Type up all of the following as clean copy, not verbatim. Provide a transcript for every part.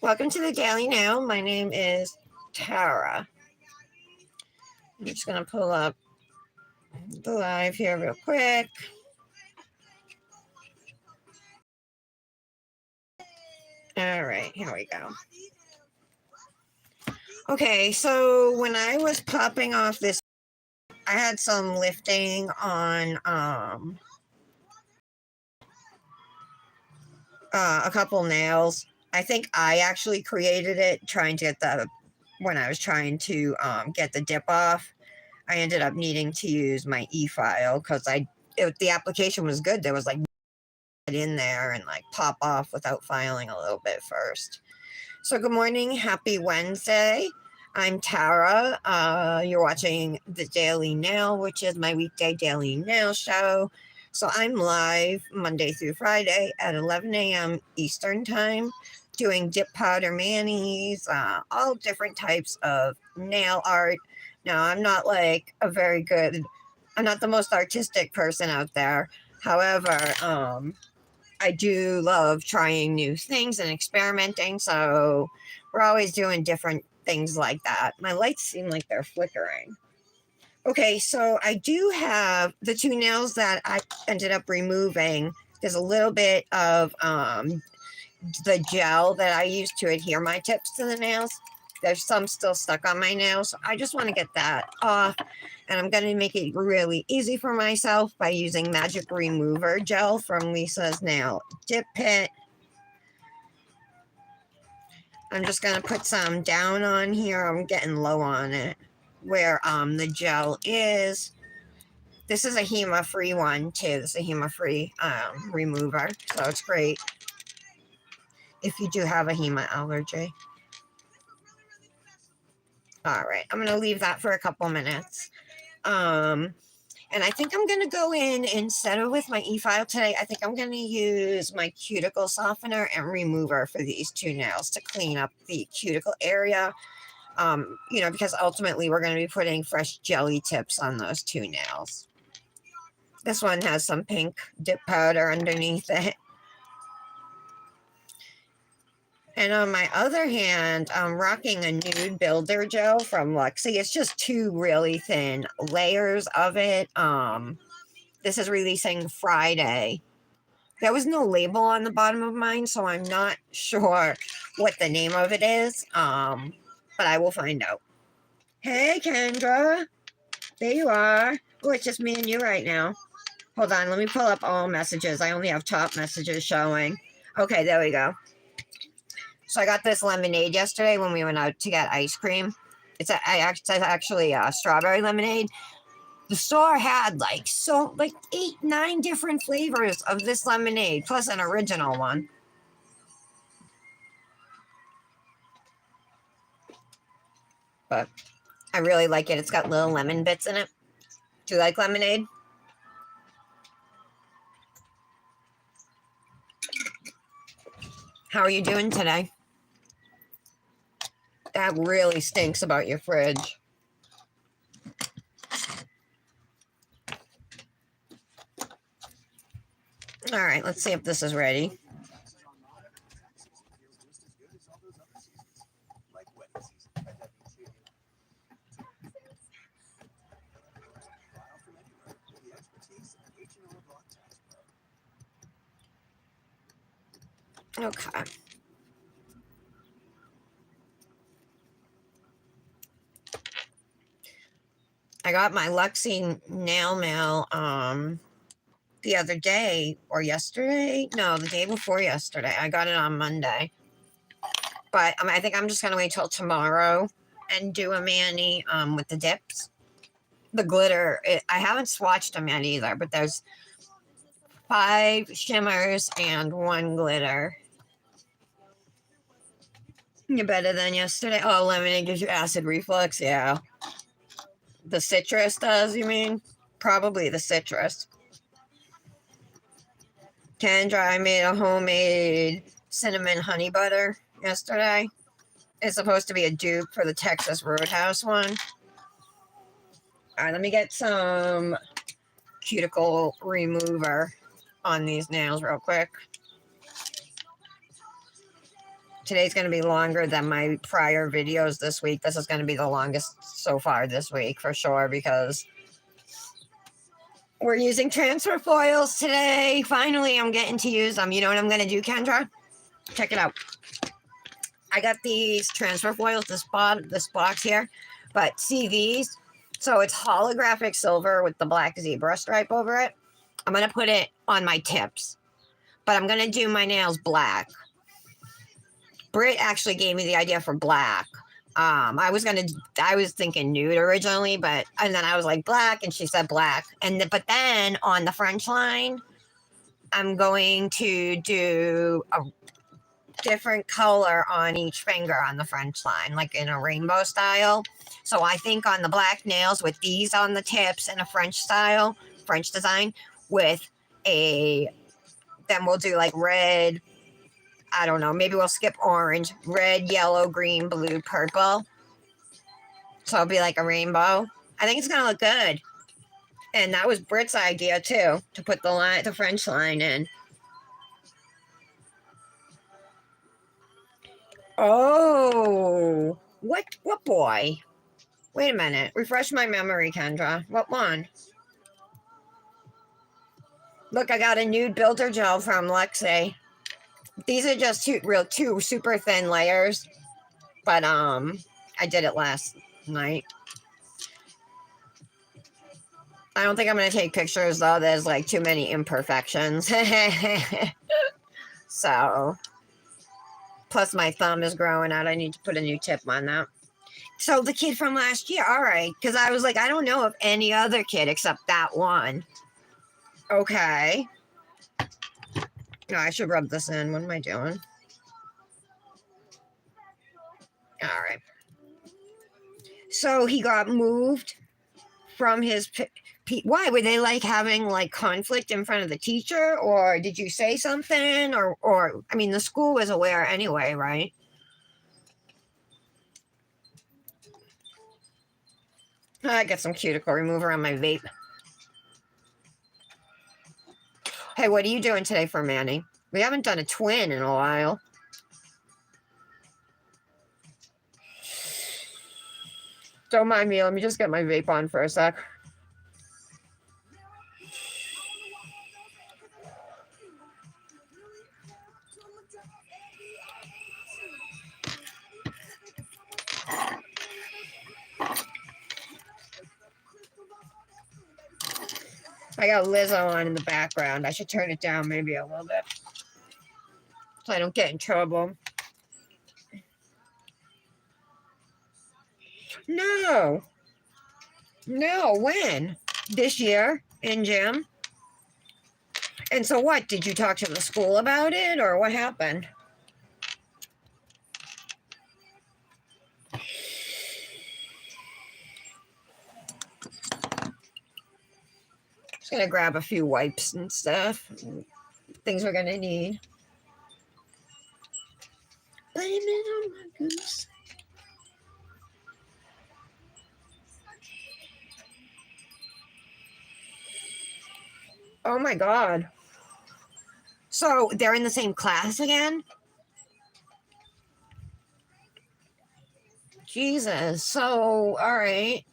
Welcome to the Daily Nail. My name is Tara. I'm just going to pull up the live here real quick. All right, here we go. Okay, so when I was popping off this, I had some lifting on a couple nails. I think I actually created it trying to get when I was trying to get the dip off. I ended up needing to use my e-file because the application was good. There was like in there and like pop off without filing a little bit first. So good morning, happy Wednesday. I'm Tara. You're watching the Daily Nail, which is my weekday daily nail show. So I'm live Monday through Friday at 11 a.m. Eastern time, doing dip powder manis, all different types of nail art. Now I'm not I'm not the most artistic person out there. However, I do love trying new things and experimenting, so we're always doing different things like that. My lights seem like they're flickering. Okay, so I do have the two nails that I ended up removing. There's a little bit of the gel that I use to adhere my tips to the nails. There's some still stuck on my nails. So I just want to get that off. And I'm going to make it really easy for myself by using Magic Remover Gel from Lisa's Nail Dip Pit. I'm just going to put some down on here. I'm getting low on it where the gel is. This is a HEMA-free one too. This is a HEMA-free remover. So it's great if you do have a HEMA allergy. All right, I'm going to leave that for a couple minutes. And I think I'm going to go in, instead of with my e-file today, I think I'm going to use my cuticle softener and remover for these two nails to clean up the cuticle area. Because ultimately we're going to be putting fresh jelly tips on those two nails. This one has some pink dip powder underneath it. And on my other hand, I'm rocking a nude builder gel from Luxie. It's just two really thin layers of it. This is releasing Friday. There was no label on the bottom of mine, so I'm not sure what the name of it is. But I will find out. Hey, Kendra. There you are. Oh, it's just me and you right now. Hold on, let me pull up all messages. I only have top messages showing. Okay, there we go. So I got this lemonade yesterday when we went out to get ice cream. It's actually a strawberry lemonade. The store had like 8, 9 different flavors of this lemonade, plus an original one. But I really like it. It's got little lemon bits in it. Do you like lemonade? How are you doing today? That really stinks about your fridge. All right, let's see if this is ready. Okay. I got my Luxie nail mail the other day or yesterday. No, the day before yesterday. I got it on Monday. But I think I'm just going to wait till tomorrow and do a mani with the dips. The glitter, I haven't swatched them yet either, but there's 5 shimmers and 1 glitter. You're better than yesterday. Oh, lemonade gives you acid reflux. Yeah. The citrus does, you mean? Probably the citrus. Kendra, I made a homemade cinnamon honey butter yesterday. It's supposed to be a dupe for the Texas Roadhouse one. All right, let me get some cuticle remover on these nails real quick. Today's going to be longer than my prior videos this week. This is going to be the longest so far this week for sure because we're using transfer foils today. Finally, I'm getting to use them. You know what I'm going to do, Kendra? Check it out. I got these transfer foils, this box here, but see these? So it's holographic silver with the black zebra stripe over it. I'm going to put it on my tips, but I'm going to do my nails black. Britt actually gave me the idea for black. I was thinking nude originally, and then I was like black, and she said black. But then on the French line, I'm going to do a different color on each finger on the French line, like in a rainbow style. So I think on the black nails with these on the tips and a French style, French design with then we'll do like red. I don't know, maybe we'll skip orange, red, yellow, green, blue, purple. So it'll be like a rainbow. I think it's gonna look good. And that was Britt's idea too, to put the French line in. Oh, what boy? Wait a minute. Refresh my memory, Kendra. What one? Look, I got a nude builder gel from Lexi. These are just two super thin layers, but I did it last night. I don't think I'm gonna take pictures though. There's like too many imperfections. So, plus my thumb is growing out. I need to put a new tip on that. So the kid from last year, all right, because I was like, I don't know of any other kid except that one. Okay. No, I should rub this in. What am I doing? All right. So he got moved from his. Why were they like having like conflict in front of the teacher, or did you say something, or I mean, the school was aware anyway, right? I got some cuticle remover on my vape. Hey, what are you doing today for Manny? We haven't done a twin in a while. Don't mind me. Let me just get my vape on for a sec. I got Lizzo on in the background. I should turn it down maybe a little bit so I don't get in trouble. No. No, when? This year in gym? And so what? Did you talk to the school about it or what happened? Just gonna grab a few wipes and stuff. Things we're gonna need. Blame it on my goose. Oh my God. So they're in the same class again? Jesus. So, all right.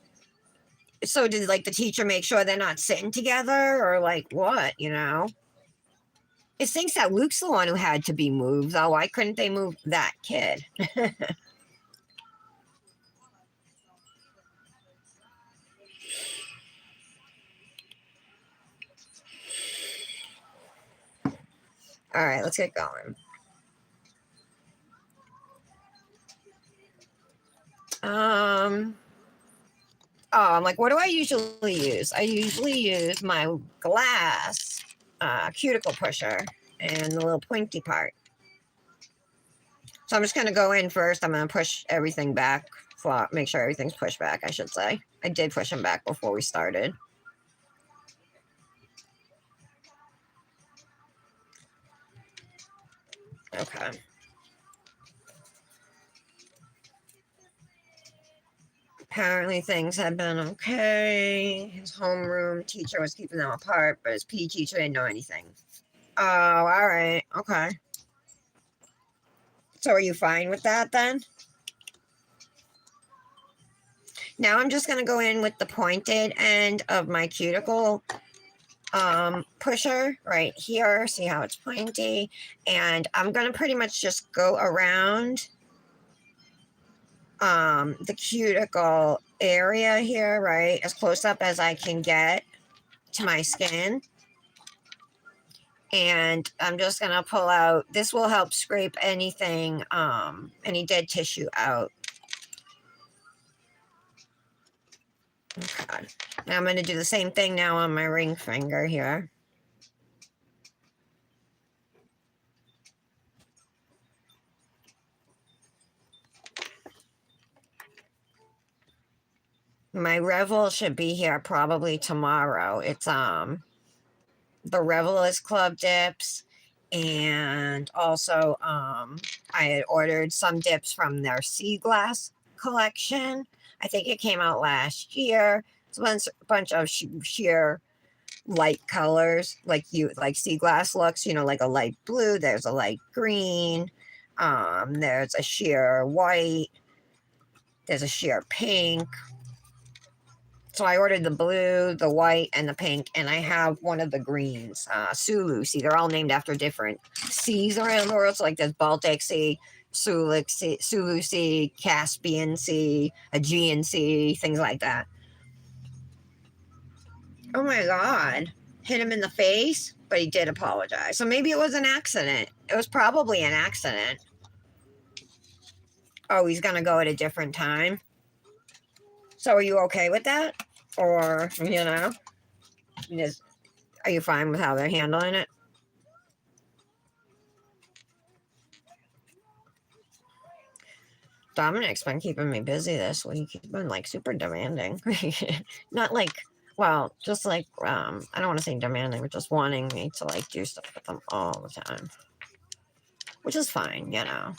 So did like the teacher make sure they're not sitting together or like what, you know? It thinks that Luke's the one who had to be moved, though. Why couldn't they move that kid? All right, let's get going. I'm like, what do I usually use? I usually use my glass cuticle pusher and the little pointy part. So I'm just going to go in first. I'm going to push everything back. Make sure everything's pushed back, I should say. I did push them back before we started. Okay. Apparently things had been okay. His homeroom teacher was keeping them apart, but his PE teacher didn't know anything. Oh, all right. Okay. So are you fine with that then? Now I'm just going to go in with the pointed end of my cuticle pusher right here. See how it's pointy? And I'm going to pretty much just go around the cuticle area here, right? As close up as I can get to my skin. And I'm just going to pull out, this will help scrape anything, any dead tissue out. Okay. Now I'm going to do the same thing now on my ring finger here. My Revel should be here probably tomorrow. It's the Revelist Club dips, and also I had ordered some dips from their sea glass collection. I think it came out last year. It's a bunch of sheer light colors, like sea glass looks, you know, like a light blue, there's a light green, there's a sheer white, there's a sheer pink. So I ordered the blue, the white, and the pink, and I have one of the greens, Sulu Sea. They're all named after different seas around the world. So like there's Baltic Sea, Sulu Sea, Caspian Sea, Aegean Sea, things like that. Oh my God. Hit him in the face, but he did apologize. So maybe it was an accident. It was probably an accident. Oh, he's going to go at a different time. So are you okay with that? Or, you know, are you fine with how they're handling it? Dominic's been keeping me busy this week. He's been like super demanding. Not like, well, just like, I don't want to say demanding, but just wanting me to like do stuff with them all the time. Which is fine, you know.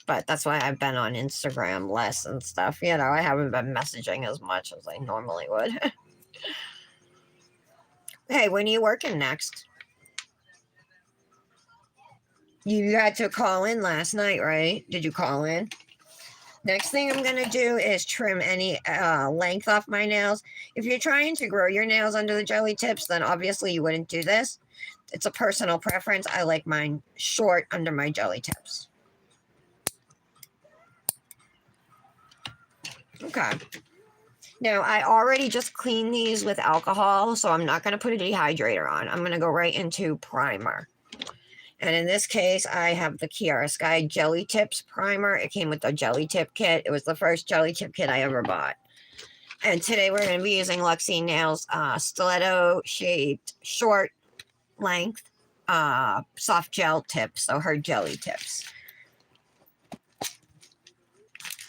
But that's why I've been on Instagram less and stuff. You know, I haven't been messaging as much as I normally would. Hey, when are you working next? You had to call in last night, right? Did you call in? Next thing I'm going to do is trim any length off my nails. If you're trying to grow your nails under the jelly tips, then obviously you wouldn't do this. It's a personal preference. I like mine short under my jelly tips. Okay. Now, I already just cleaned these with alcohol, so I'm not going to put a dehydrator on. I'm going to go right into primer. And in this case, I have the Kiara Sky Jelly Tips Primer. It came with the Jelly Tip Kit. It was the first Jelly Tip Kit I ever bought. And today we're going to be using Luxie Nails stiletto-shaped, short length, soft gel tips, so her jelly tips.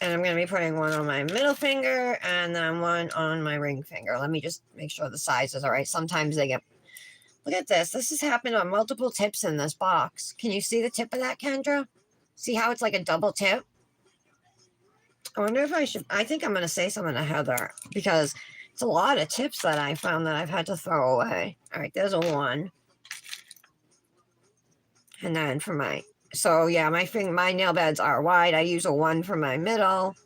And I'm going to be putting one on my middle finger and then one on my ring finger. Let me just make sure the size is all right. Sometimes they get... Look at this. This has happened on multiple tips in this box. Can you see the tip of that, Kendra? See how it's like a double tip? I wonder if I should... I think I'm going to say something to Heather because it's a lot of tips that I found that I've had to throw away. All right, there's a one. And then for my... So yeah, my nail beds are wide. I use a 1 for my middle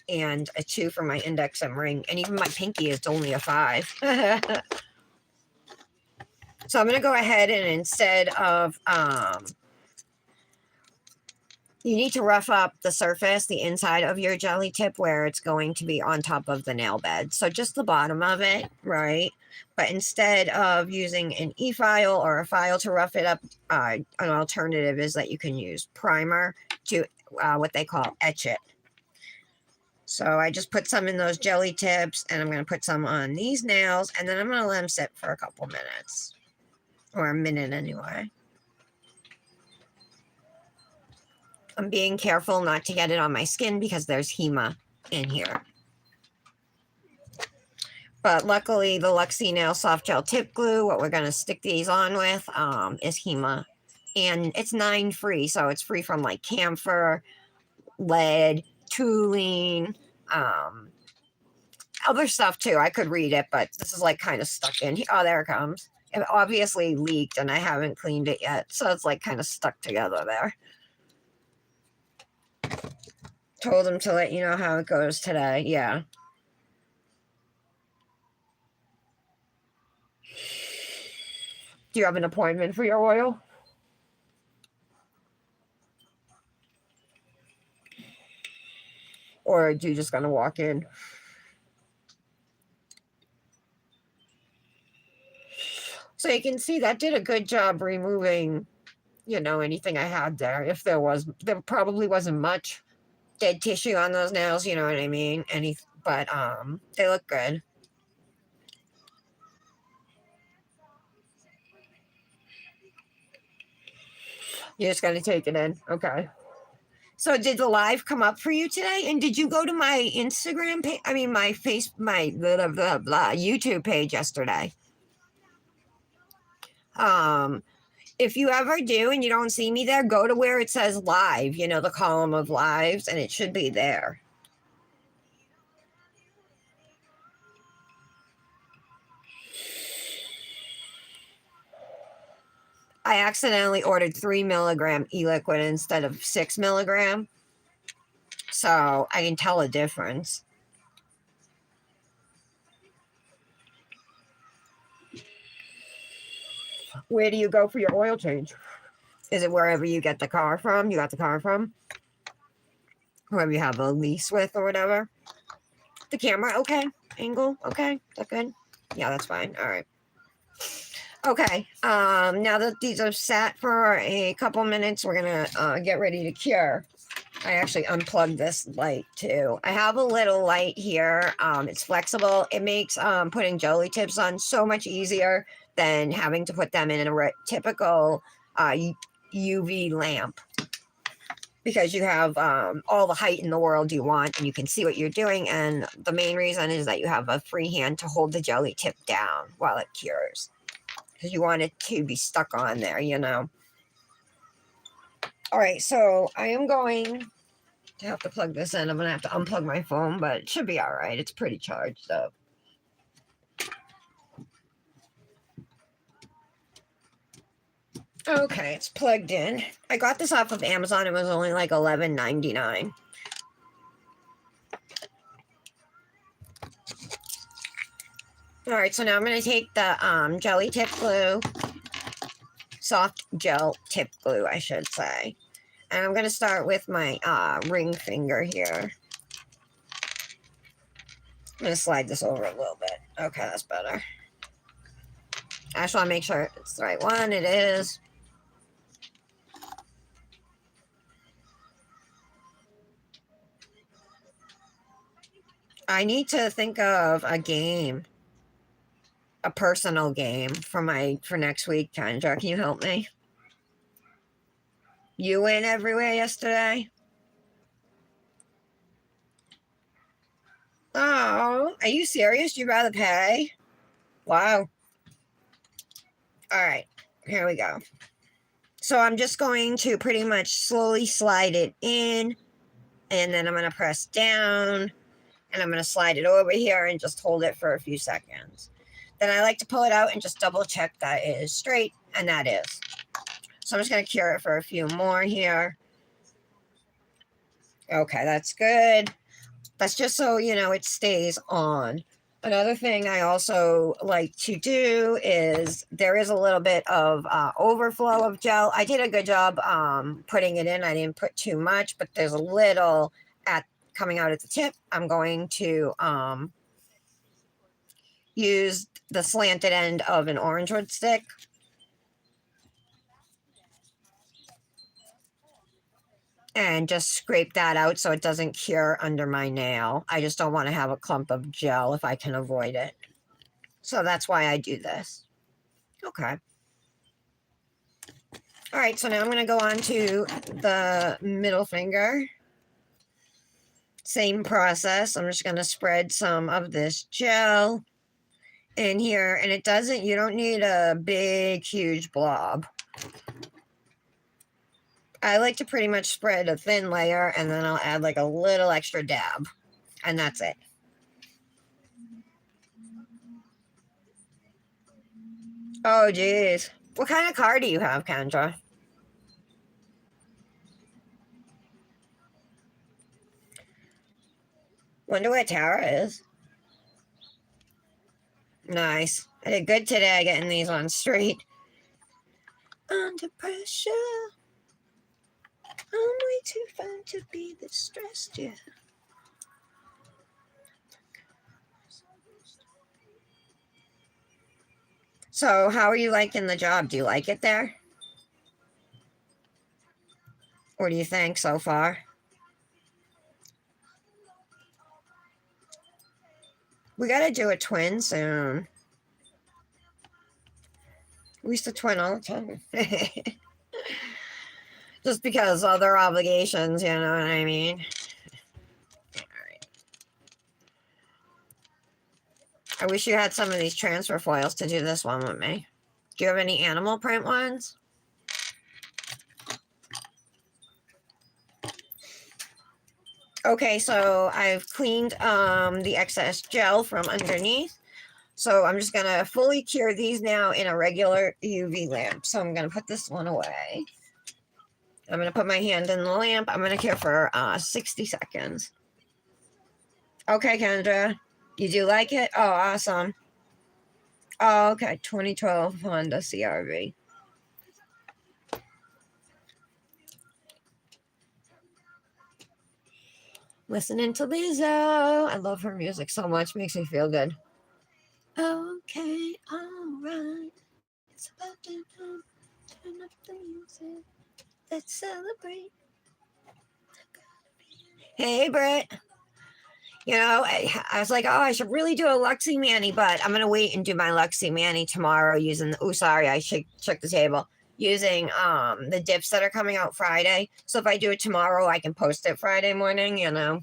and a 2 for my index and ring. And even my pinky is only a 5. So I'm going to go ahead and instead of, you need to rough up the surface, the inside of your jelly tip where it's going to be on top of the nail bed. So just the bottom of it, right? But instead of using an e-file or a file to rough it up, an alternative is that you can use primer to what they call etch it. So I just put some in those jelly tips, and I'm going to put some on these nails, and then I'm going to let them sit for a couple minutes, or a minute anyway. I'm being careful not to get it on my skin because there's HEMA in here. But luckily, the Luxie Nail Soft Gel Tip Glue, what we're going to stick these on with, is HEMA. And it's 9 free, so it's free from like camphor, lead, toluene, other stuff too. I could read it, but this is like kind of stuck in here. Oh, there it comes. It obviously leaked and I haven't cleaned it yet, so it's like kind of stuck together there. Told him to let you know how it goes today. Yeah. Do you have an appointment for your oil? Or are you just going to walk in? So you can see that did a good job removing, anything I had there. If there probably wasn't much dead tissue on those nails, you know what I mean? But they look good. You're just going to take it in. Okay. So did the live come up for you today? And did you go to my Instagram page? I mean, my blah, blah, blah, YouTube page yesterday. If you ever do and you don't see me there, go to where it says live, the column of lives, and it should be there. I accidentally ordered 3 milligram e-liquid instead of 6 milligram. So I can tell a difference. Where do you go for your oil change? Is it wherever you get the car from? You got the car from? Whoever you have a lease with or whatever? The camera, okay. Angle, okay. That good? Yeah, that's fine. All right. Okay. Now that these are sat for a couple minutes, we're gonna get ready to cure. I actually unplugged this light too. I have a little light here. It's flexible. It makes putting jelly tips on so much easier than having to put them in a typical UV lamp, because you have all the height in the world you want and you can see what you're doing. And the main reason is that you have a free hand to hold the jelly tip down while it cures, because you want it to be stuck on there, All right, so I am going to have to plug this in. I'm going to have to unplug my phone, but it should be all right. It's pretty charged up. Okay, it's plugged in. I got this off of Amazon. It was only like $11.99. All right, so now I'm going to take the jelly tip glue, soft gel tip glue, I should say. And I'm going to start with my ring finger here. I'm going to slide this over a little bit. Okay, that's better. I just want to make sure it's the right one. It is. I need to think of a game. A personal game for next week, Kendra. Can you help me? You win everywhere yesterday? Oh, are you serious? You'd rather pay? Wow. All right, here we go. So I'm just going to pretty much slowly slide it in, and then I'm going to press down, and I'm going to slide it over here and just hold it for a few seconds. Then I like to pull it out and just double check that it is straight, and that is. So I'm just going to cure it for a few more here. Okay, that's good. That's just so, it stays on. Another thing I also like to do is there is a little bit of overflow of gel. I did a good job putting it in. I didn't put too much, but there's a little coming out at the tip. I'm going to use the slanted end of an orange wood stick. And just scrape that out so it doesn't cure under my nail. I just don't want to have a clump of gel if I can avoid it. So that's why I do this. Okay. All right, so now I'm going to go on to the middle finger. Same process. I'm just going to spread some of this gel in here. And you don't need a big, huge blob. I like to pretty much spread a thin layer, and then I'll add like a little extra dab. And that's it. Oh, geez. What kind of car do you have, Kendra? Wonder where Tara is. Nice. I did good today getting these on straight. Under pressure. I'm way too fun to be this stressed, yeah. So, how are you liking the job? Do you like it there? What do you think so far? We gotta do a twin soon. We used to twin all the time. Just because other obligations, you know what I mean? Alright. I wish you had some of these transfer foils to do this one with me. Do you have any animal print ones? Okay, so I've cleaned the excess gel from underneath. So I'm just gonna fully cure these now in a regular UV lamp. So I'm gonna put this one away. I'm gonna put my hand in the lamp. I'm gonna cure for 60 seconds. Okay, Kendra, you do like it? Oh, awesome. Oh, okay, 2012 Honda CRV. Listening to Lizzo. I love her music so much. Makes me feel good. Okay, alright. It's about to turn up the music. Let's celebrate. Hey, Britt. You know, I was like, oh, I should really do a Luxie Mani, but I'm going to wait and do my Luxie Mani tomorrow using, oh, sorry, I should check the table, using the dips that are coming out Friday. So if I do it tomorrow, I can post it Friday morning, you know.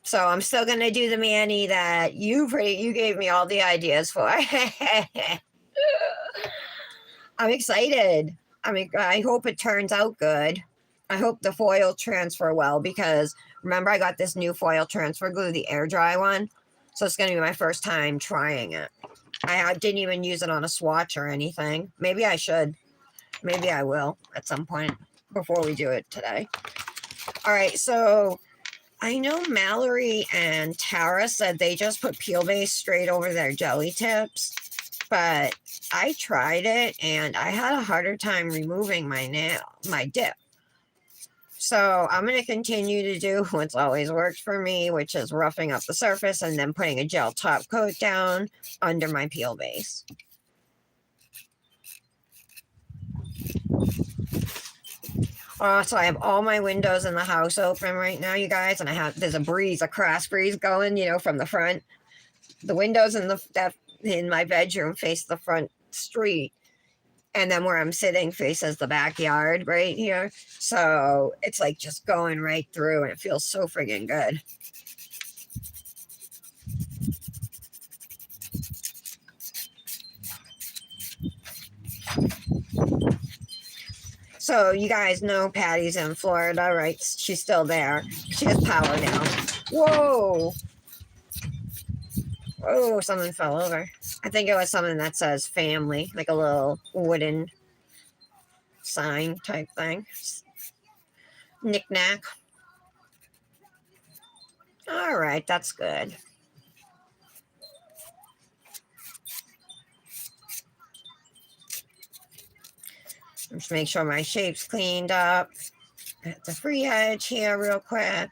So I'm still going to do the Mani that you gave me all the ideas for. I'm excited. I mean, I hope it turns out good. I hope the foil transfer well because remember I got this new foil transfer glue, the air dry one. So it's going to be my first time trying it. I didn't even use it on a swatch or anything. Maybe I should. Maybe I will at some point before we do it today. All right, so I know Mallory and Tara said they just put peel base straight over their jelly tips. But I tried it and I had a harder time removing my dip. So I'm going to continue to do what's always worked for me, which is roughing up the surface and then putting a gel top coat down under my peel base. So I have all my windows in the house open right now, you guys, and there's a cross breeze going, you know, from the front. The windows in my bedroom face the front street. And then where I'm sitting faces the backyard right here. So it's like just going right through and it feels so friggin' good. So you guys know Patty's in Florida, right? She's still there. She has power now. Whoa. Oh, something fell over. I think it was something that says family, like a little wooden sign type thing. Knick-knack. All right, that's good. Just make sure my shape's cleaned up. At the free edge here real quick.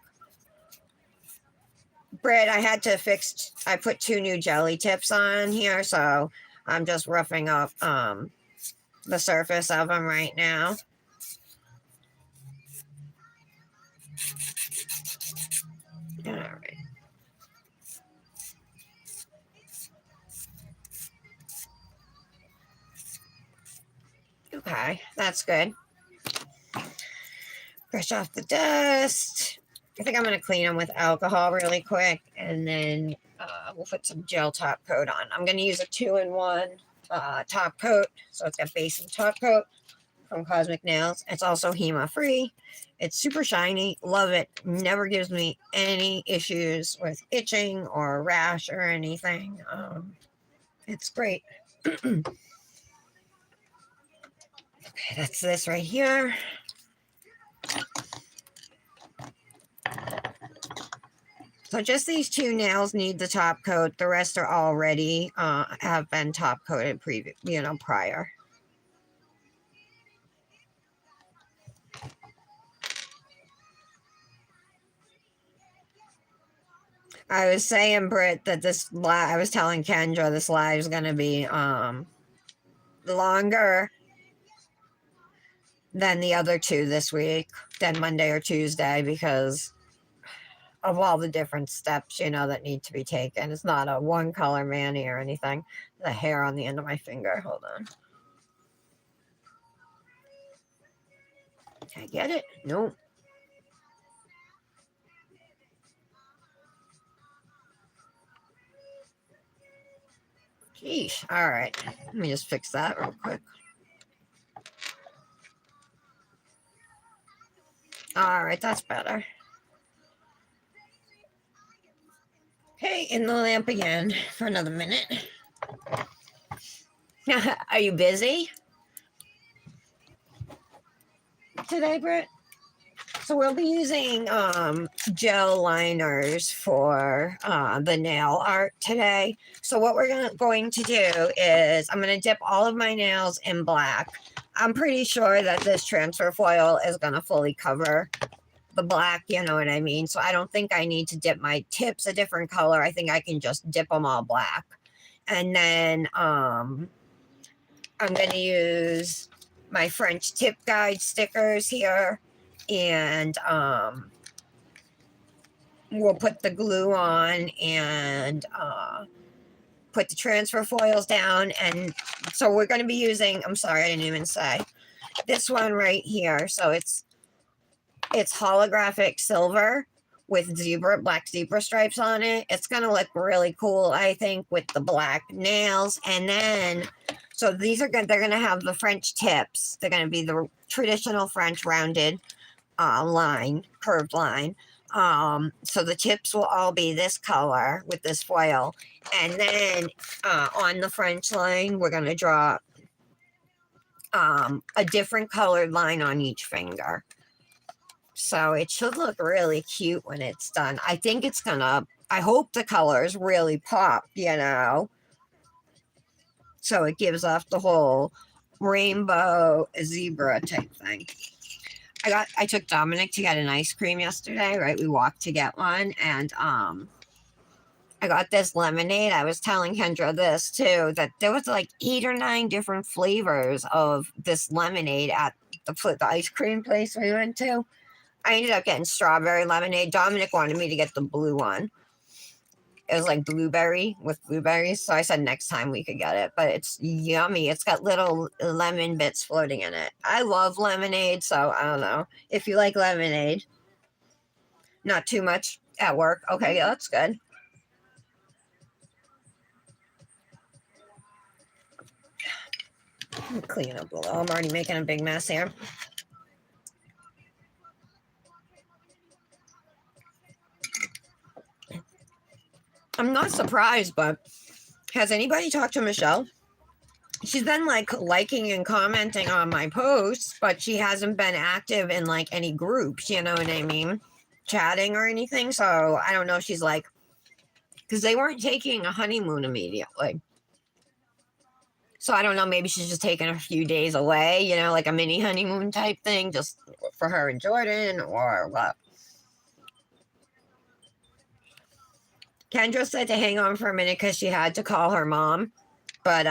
Britt, I put 2 new jelly tips on here, so I'm just roughing up the surface of them right now. All right. Okay, that's good. Brush off the dust. I think I'm going to clean them with alcohol really quick, and then we'll put some gel top coat on. I'm going to use a 2-in-1 top coat, so it's got base and top coat from Cosmic Nails. It's also HEMA free. It's super shiny. Love it. Never gives me any issues with itching or rash or anything. It's great. Okay, that's this right here. So just these two nails need the top coat. The rest are already have been top coated prior. I was saying, Britt, that I was telling Kendra this live is going to be longer than the other two this week, than Monday or Tuesday, because of all the different steps, that need to be taken. It's not a one color mani or anything. The hair on the end of my finger. Hold on. Can I get it? Nope. Sheesh. All right. Let me just fix that real quick. All right, that's better. Okay, in the lamp again for another minute. Are you busy today, Britt? So we'll be using gel liners for the nail art today. So what we're going to do is I'm going to dip all of my nails in black. I'm pretty sure that this transfer foil is going to fully cover the black, you know what I mean? So I don't think I need to dip my tips a different color. I think I can just dip them all black. And then I'm going to use my French tip guide stickers here. And we'll put the glue on and put the transfer foils down. And so we're going to be using, I'm sorry, I didn't even say, this one right here. So it's holographic silver with black zebra stripes on it. It's going to look really cool, I think, with the black nails. And then, so these are good. They're going to have the French tips. They're going to be the traditional French rounded curved line. So the tips will all be this color with this foil. And then on the French line, we're going to draw a different colored line on each finger. So it should look really cute when it's done. I think it's gonna, I hope the colors really pop, So it gives off the whole rainbow zebra type thing. I took Dominic to get an ice cream yesterday, right? We walked to get one, and I got this lemonade. I was telling Kendra this too, that there was like 8 or 9 different flavors of this lemonade at the ice cream place we went to. I ended up getting strawberry lemonade. Dominic wanted me to get the blue one. It was like blueberry with blueberries. So I said next time we could get it. But it's yummy. It's got little lemon bits floating in it. I love lemonade. So I don't know. If you like lemonade, not too much at work. Okay, yeah, that's good. Let me clean up a little. I'm already making a big mess here. I'm not surprised, but has anybody talked to Michelle? She's been like liking and commenting on my posts, but she hasn't been active in like any groups, you know what I mean? Chatting or anything. So I don't know if she's like, because they weren't taking a honeymoon immediately. So I don't know, maybe she's just taking a few days away, like a mini honeymoon type thing, just for her and Jordan or what. Kendra said to hang on for a minute because she had to call her mom, but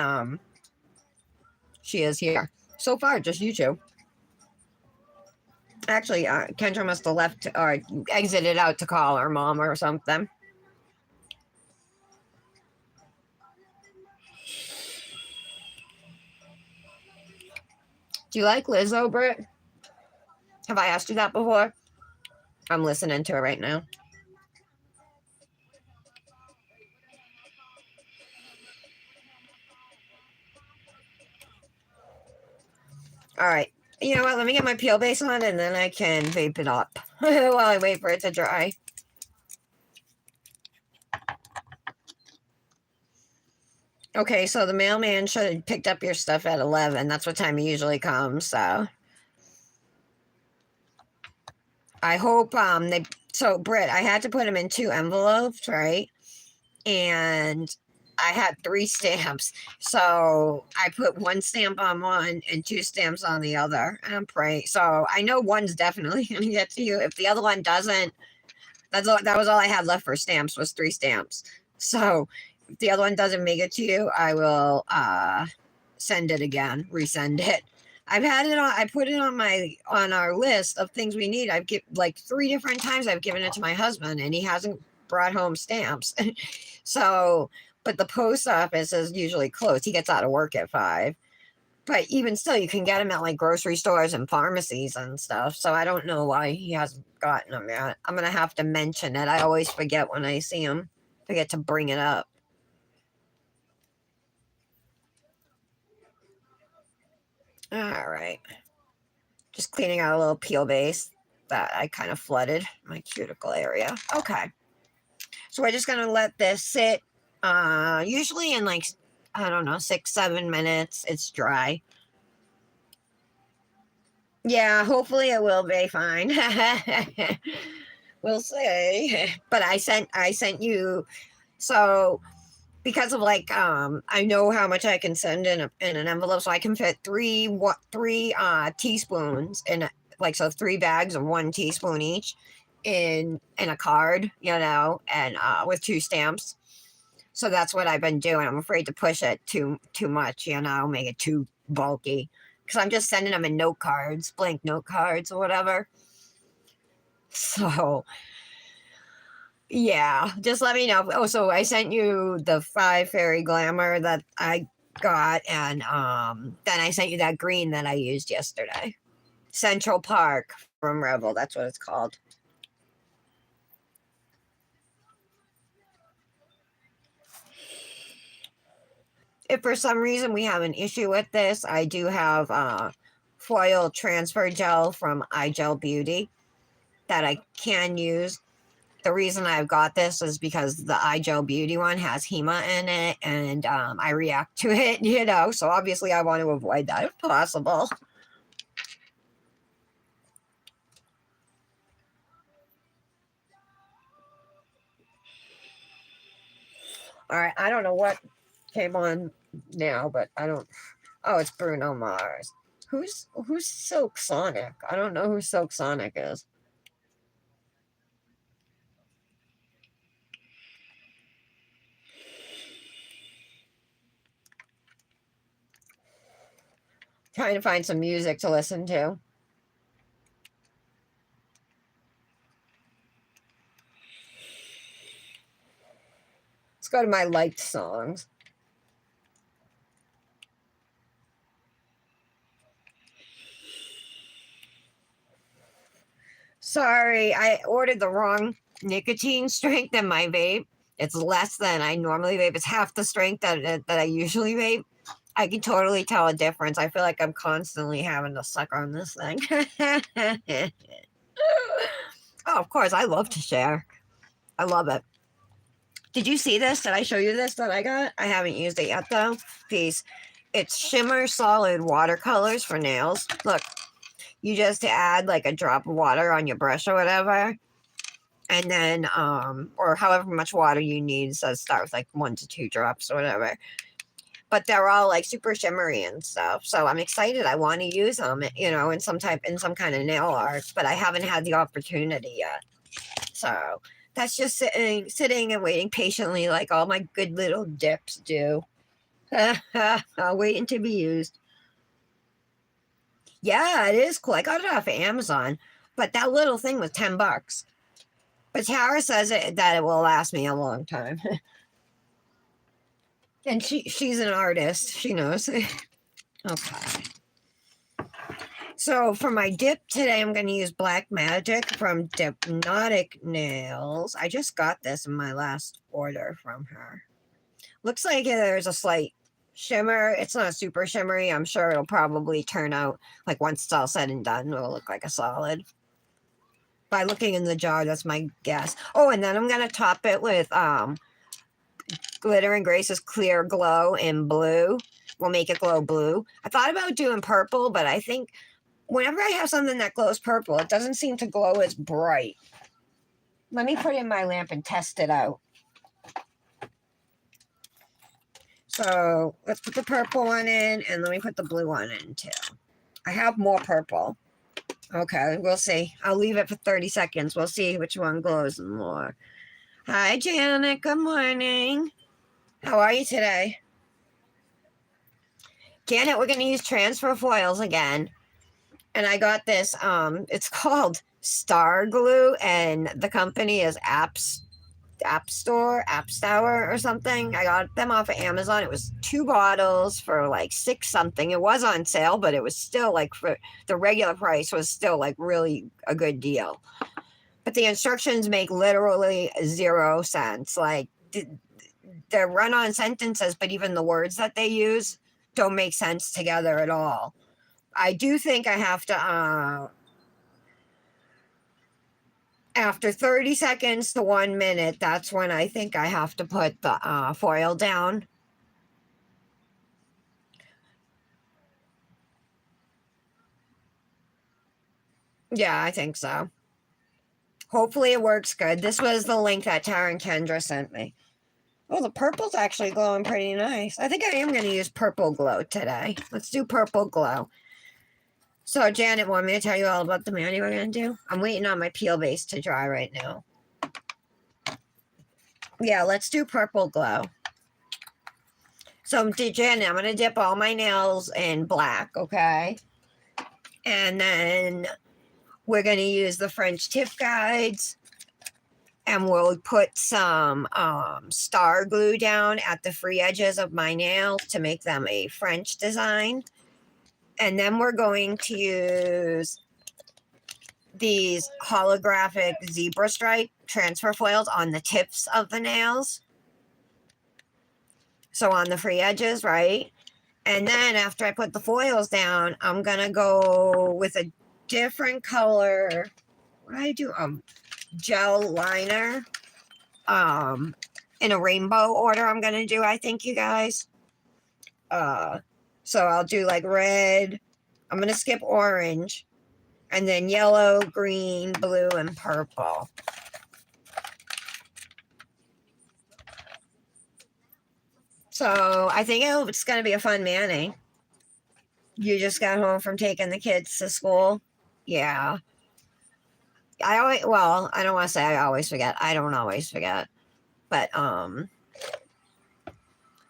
she is here. So far, just you two. Actually, Kendra must have left or exited out to call her mom or something. Do you like Lizzo, Britt? Have I asked you that before? I'm listening to her right now. All right. You know what? Let me get my peel base on and then I can vape it up while I wait for it to dry. Okay, so the mailman should have picked up your stuff at 11. That's what time he usually comes, so. I hope So, Britt, I had to put them in 2 envelopes, right? And I had 3 stamps. So I put 1 stamp on one and 2 stamps on the other. And I'm praying. So I know one's definitely going to get to you. If the other one doesn't, that was all I had left for stamps, was 3 stamps. So if the other one doesn't make it to you, I will send it again, resend it. I've had it on. I put it on our list of things we need. I've given like 3 different times. I've given it to my husband, and he hasn't brought home stamps. So, but the post office is usually closed. He gets out of work at 5. But even still, you can get them at like grocery stores and pharmacies and stuff. So I don't know why he hasn't gotten them yet. I'm gonna have to mention it. I always forget when I see him. Forget to bring it up. All right. Just cleaning out a little peel base that I kind of flooded my cuticle area. Okay. So we're just gonna let this sit. Usually in like, I don't know, 6-7 minutes. It's dry. Yeah, hopefully it will be fine. We'll see. But I sent you, so because of like I know how much I can send in an envelope, so I can fit 3 teaspoons in like, so 3 bags of 1 teaspoon each in a card, and with 2 stamps. So that's what I've been doing. I'm afraid to push it too much, make it too bulky, because I'm just sending them in note cards, blank note cards or whatever. So yeah, just let me know. Oh, so I sent you the 5 fairy glamour that I got, and then I sent you that green that I used yesterday. Central Park from Rebel, that's what it's called. If for some reason we have an issue with this, I do have foil transfer gel from iGel Beauty that I can use. The reason I've got this is because the iGel Beauty one has HEMA in it, and I react to it, so obviously I want to avoid that if possible. All right, I don't know what came on now, but I don't. Oh, it's Bruno Mars. Who's Silk Sonic? I don't know who Silk Sonic is. Trying to find some music to listen to. Let's go to my liked songs. Sorry, I ordered the wrong nicotine strength in my vape. It's less than I normally vape. It's half the strength that I usually vape. I can totally tell a difference. I feel like I'm constantly having to suck on this thing. Oh, of course, I love to share. I love it. Did you see this? Did I show you this that I got? I haven't used it yet though. These, it's shimmer solid watercolors for nails. Look, you just add like a drop of water on your brush or whatever, and then or however much water you need. It says start with like 1 to 2 drops or whatever. But they're all like super shimmery and stuff. So I'm excited. I want to use them, in some kind of nail art, but I haven't had the opportunity yet. So that's just sitting and waiting patiently, like all my good little dips do. Waiting to be used. Yeah, it is cool. I got it off of Amazon, but that little thing was $10. But Tara says that it will last me a long time. And she's an artist. She knows. Okay. So for my dip today, I'm going to use Black Magic from dipnails. I just got this in my last order from her. Looks like there's a slight shimmer. It's not super shimmery. I'm sure it'll probably turn out, like once it's all said and done, it'll look like a solid. By looking in the jar, that's my guess. Oh, and then I'm going to top it with Glitter and Grace's Clear Glow in blue. We'll make it glow blue. I thought about doing purple, but I think whenever I have something that glows purple, it doesn't seem to glow as bright. Let me put in my lamp and test it out. So let's put the purple one in, and let me put the blue one in too. I have more purple. Okay, we'll see. I'll leave it for 30 seconds. We'll see which one glows more. Hi, Janet. Good morning. How are you today? Janet, we're going to use transfer foils again. And I got this, it's called Star Glue, and the company is App Store or something. I got them off of Amazon. It was 2 bottles for like 6 something. It was on sale, but it was still like, for the regular price was still like really a good deal. But the instructions make literally 0 sense. Like, they're run-on sentences, but even the words that they use don't make sense together at all. I do think I have to, after 30 seconds to 1 minute, that's when I think I have to put the foil down. Yeah, I think so. Hopefully it works good. This was the link that Tara and Kendra sent me. Oh, the purple's actually glowing pretty nice. I think I am going to use purple glow today. Let's do purple glow. So, Janet, want me to tell you all about the mani we're going to do? I'm waiting on my peel base to dry right now. Yeah, let's do purple glow. So, Janet, I'm going to dip all my nails in black, okay? And then we're going to use the French tip guides. And we'll put some star glue down at the free edges of my nails to make them a French design. And then we're going to use these holographic zebra stripe transfer foils on the tips of the nails. So on the free edges, right? And then after I put the foils down, I'm going to go with a different color. What do I do? Gel liner. In a rainbow order I'm going to do, I think, you guys. So I'll do like red. I'm going to skip orange. And then yellow, green, blue, and purple. So I think it's going to be a fun mani. You just got home from taking the kids to school? Yeah. I don't want to say I always forget. I don't always forget. But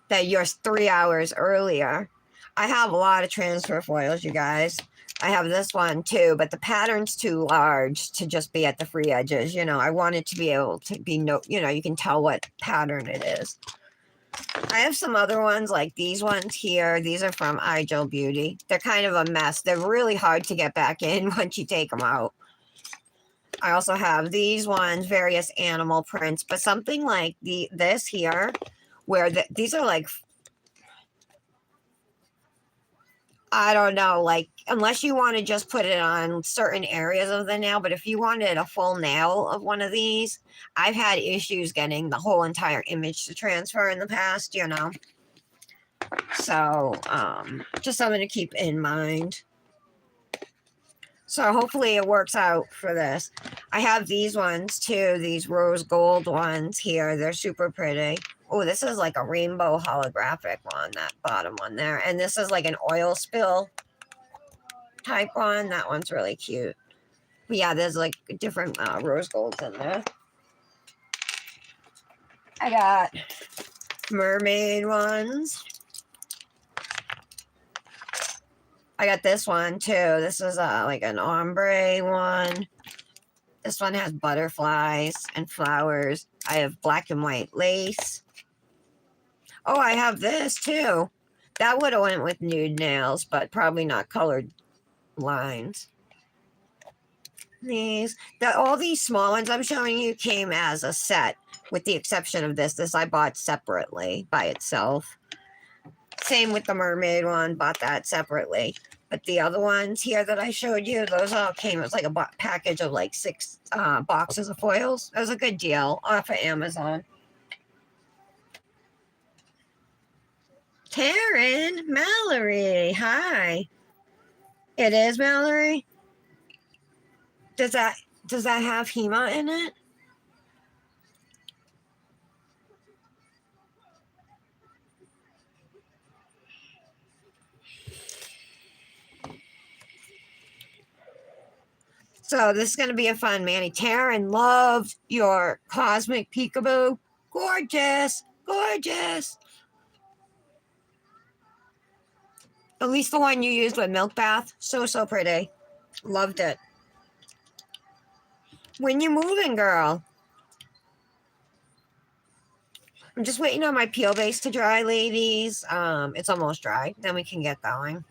that you're 3 hours earlier. I have a lot of transfer foils, you guys. I have this one too, but the pattern's too large to just be at the free edges. You know, I want it to be able to be, you can tell what pattern it is. I have some other ones like these ones here. These are from iGel Beauty. They're kind of a mess. They're really hard to get back in once you take them out. I also have these ones, various animal prints, but something like this here, where these are like, I don't know, like, unless you want to just put it on certain areas of the nail, but if you wanted a full nail of one of these, I've had issues getting the whole entire image to transfer in the past, So, just something to keep in mind. So hopefully it works out for this. I have these ones too, these rose gold ones here. They're super pretty. Oh, this is like a rainbow holographic one, that bottom one there. And this is like an oil spill type one. That one's really cute. But yeah, there's like different rose golds in there. I got mermaid ones. I got this one too. This is like an ombre one. This one has butterflies and flowers. I have black and white lace. Oh, I have this too. That would have went with nude nails, but probably not colored lines. All these small ones I'm showing you came as a set, with the exception of this. This I bought separately by itself. Same with the mermaid one, bought that separately. But the other ones here that I showed you, those all came as like a package of like 6 boxes of foils. It was a good deal off of Amazon. Taryn, Mallory, hi. It is Mallory? Does that have Hema in it? So this is going to be a fun mani. Taryn loved your cosmic peekaboo. Gorgeous. Gorgeous. At least the one you used with milk bath. So, so pretty. Loved it. When you moving, girl? I'm just waiting on my peel base to dry, ladies. It's almost dry. Then we can get going.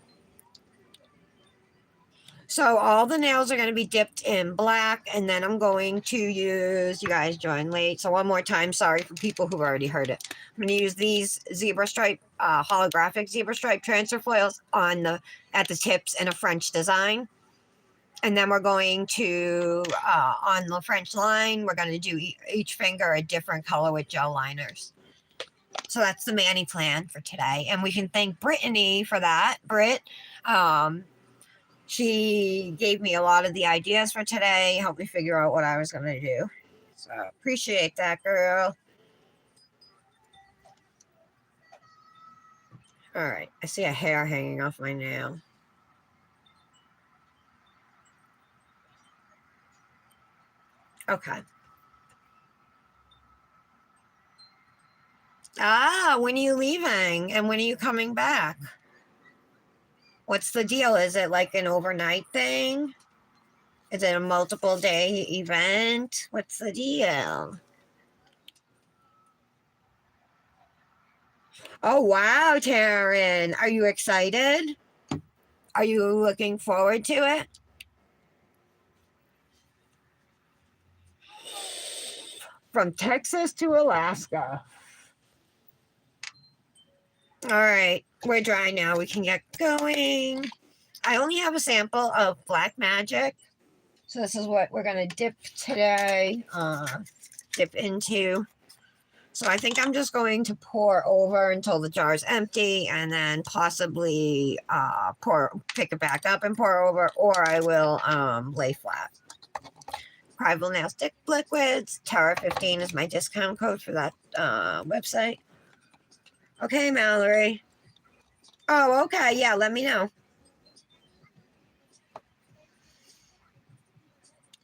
So all the nails are going to be dipped in black, and then I'm going to use, you guys joined late, so one more time, sorry for people who've already heard it. I'm going to use these zebra stripe, holographic zebra stripe transfer foils on at the tips in a French design. And then we're going to, on the French line, we're going to do each finger a different color with gel liners. So that's the mani plan for today. And we can thank Brittany for that. Britt, she gave me a lot of the ideas for today, helped me figure out what I was going to do. So appreciate that, girl. All right, I see a hair hanging off my nail. Okay. Ah, when are you leaving? And when are you coming back? What's the deal? Is it like an overnight thing? Is it a multiple day event? What's the deal? Oh, wow, Taryn. Are you excited? Are you looking forward to it? From Texas to Alaska. All right, we're dry now. We can get going. I only have a sample of Black Magic. So this is what we're going to dip today. Dip into. So I think I'm just going to pour over until the jar's empty, and then possibly pick it back up and pour over, or I will lay flat. Prival Nail Stick Liquids. Tara15 is my discount code for that website. Okay, Mallory. Oh, okay. Yeah, let me know.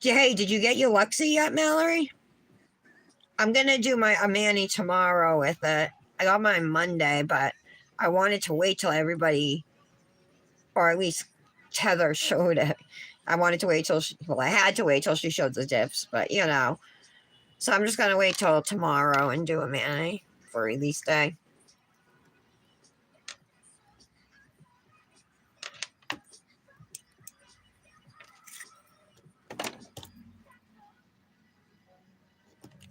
Hey, did you get your Luxie yet, Mallory? I'm going to do a mani tomorrow with it. I got mine Monday, but I wanted to wait till everybody, or at least Heather showed it. I wanted to wait till I had to wait till she showed the dips, but you know. So I'm just going to wait till tomorrow and do a mani for release day.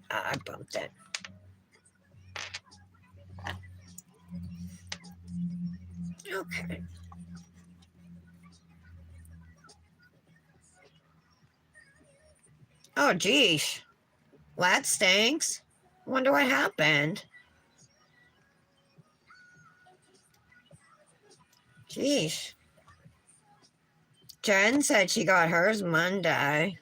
I bumped it. Okay. Oh, geez. Well, that stinks. Wonder what happened. Geez. Jen said she got hers Monday.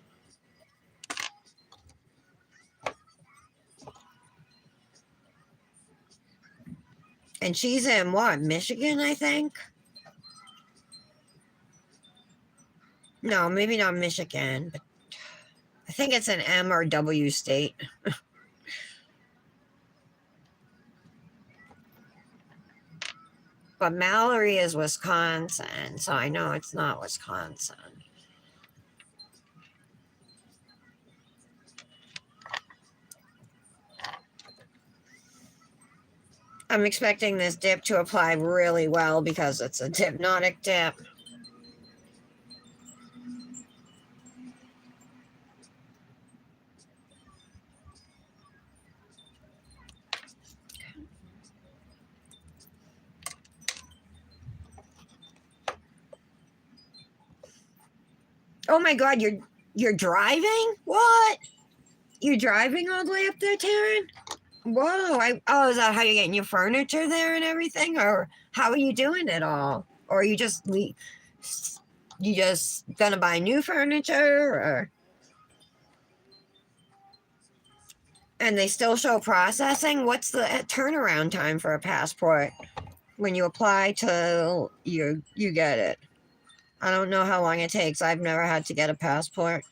And she's in what, Michigan, I think? No, maybe not Michigan, but I think it's an M or W state. But Mallory is Wisconsin, so I know it's not Wisconsin. I'm expecting this dip to apply really well because it's a hypnotic dip. Oh my God, you're driving? What? You're driving all the way up there, Taryn? Whoa! Is that how you're getting your furniture there and everything, or how are you doing it all? Or are you just gonna buy new furniture, or? And they still show processing. What's the turnaround time for a passport when you apply till you get it? I don't know how long it takes. I've never had to get a passport.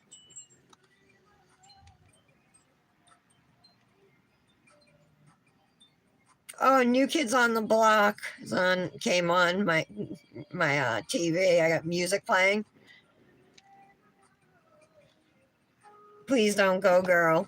Oh, New Kids on the Block came on my TV. I got music playing. Please don't go, girl.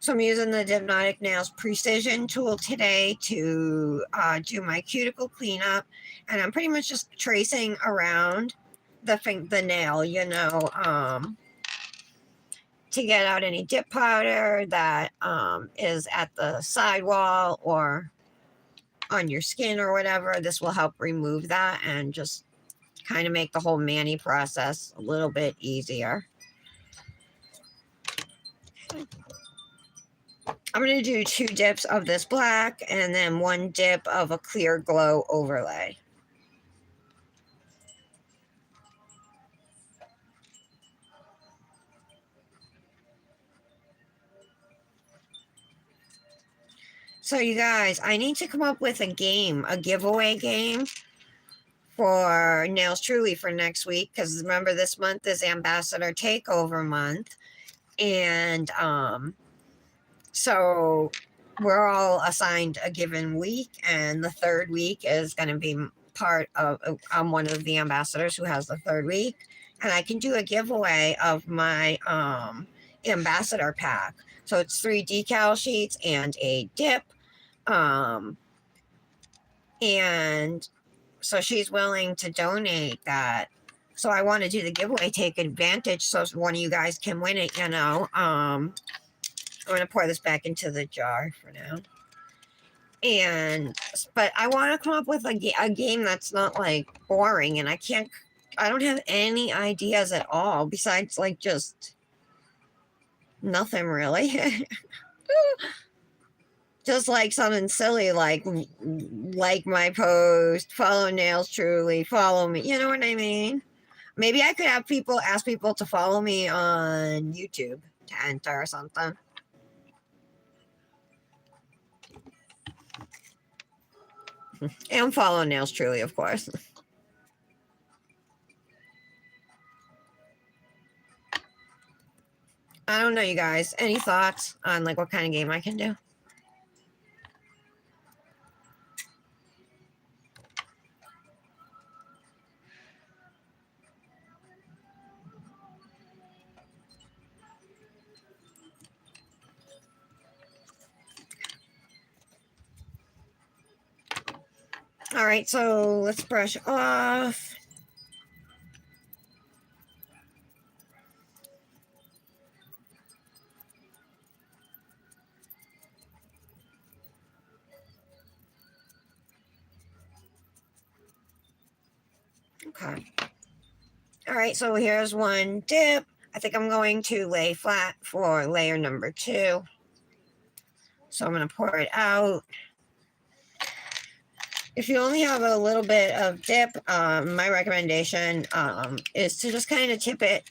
So I'm using the Hypnotic Nails Precision tool today to do my cuticle cleanup, and I'm pretty much just tracing around the nail, to get out any dip powder that is at the sidewall or on your skin or whatever. This will help remove that and just kind of make the whole mani process a little bit easier. I'm going to do 2 dips of this black and then 1 dip of a clear glow overlay. So you guys, I need to come up with a game, a giveaway game for Nails Truly for next week, because remember this month is Ambassador Takeover month, and so we're all assigned a given week, and the 3rd week is going to be part of, I'm one of the ambassadors who has the 3rd week, and I can do a giveaway of my ambassador pack. So it's 3 decal sheets and a dip. And so she's willing to donate that. So I want to do the giveaway, take advantage, so one of you guys can win it, I'm going to pour this back into the jar for now. But I want to come up with a game that's not like boring, and I don't have any ideas at all besides like just nothing really. Just like something silly, like my post, follow Nails Truly, follow me. You know what I mean? Maybe I could have ask people to follow me on YouTube to enter or something. And follow Nails Truly, of course. I don't know, you guys. Any thoughts on like what kind of game I can do? All right, so let's brush off. Okay. All right, so here's 1 dip. I think I'm going to lay flat for layer number 2. So I'm going to pour it out. If you only have a little bit of dip, my recommendation is to just kind of tip it,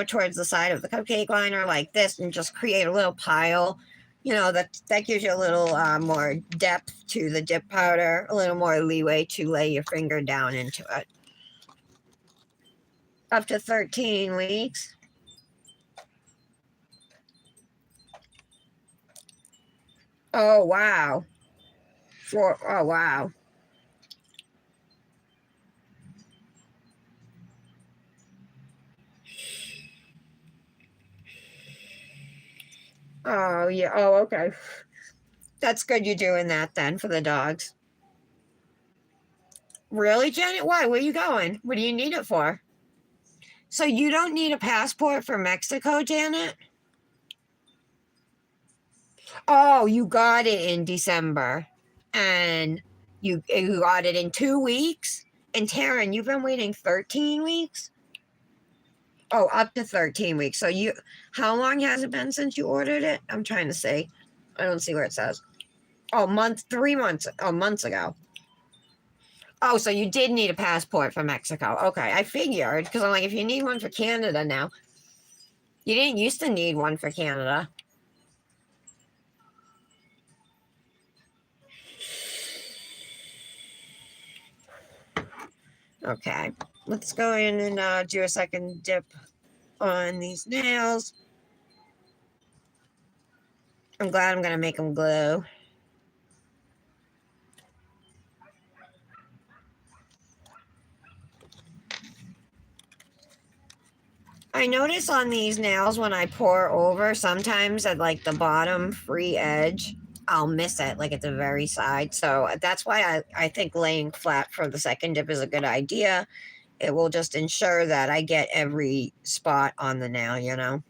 towards the side of the cupcake liner like this and just create a little pile. That gives you a little more depth to the dip powder, a little more leeway to lay your finger down into it. Up to 13 weeks. Oh, wow. Oh, wow. Oh, yeah. Oh, okay. That's good you're doing that then for the dogs. Really, Janet? Why? Where are you going? What do you need it for? So you don't need a passport for Mexico, Janet? Oh, you got it in December. And you got it in 2 weeks? And Taryn, you've been waiting 13 weeks? Oh, up to 13 weeks. How long has it been since you ordered it? I'm trying to see. I don't see where it says. Oh, 3 months. Oh, months ago. Oh, so you did need a passport for Mexico. Okay, I figured, because I'm like, if you need one for Canada now, you didn't used to need one for Canada. Okay, let's go in and do a second dip on these nails. I'm glad I'm going to make them glue. I notice on these nails when I pour over, sometimes at like the bottom free edge, I'll miss it, like at the very side. So that's why I think laying flat for the second dip is a good idea. It will just ensure that I get every spot on the nail, you know?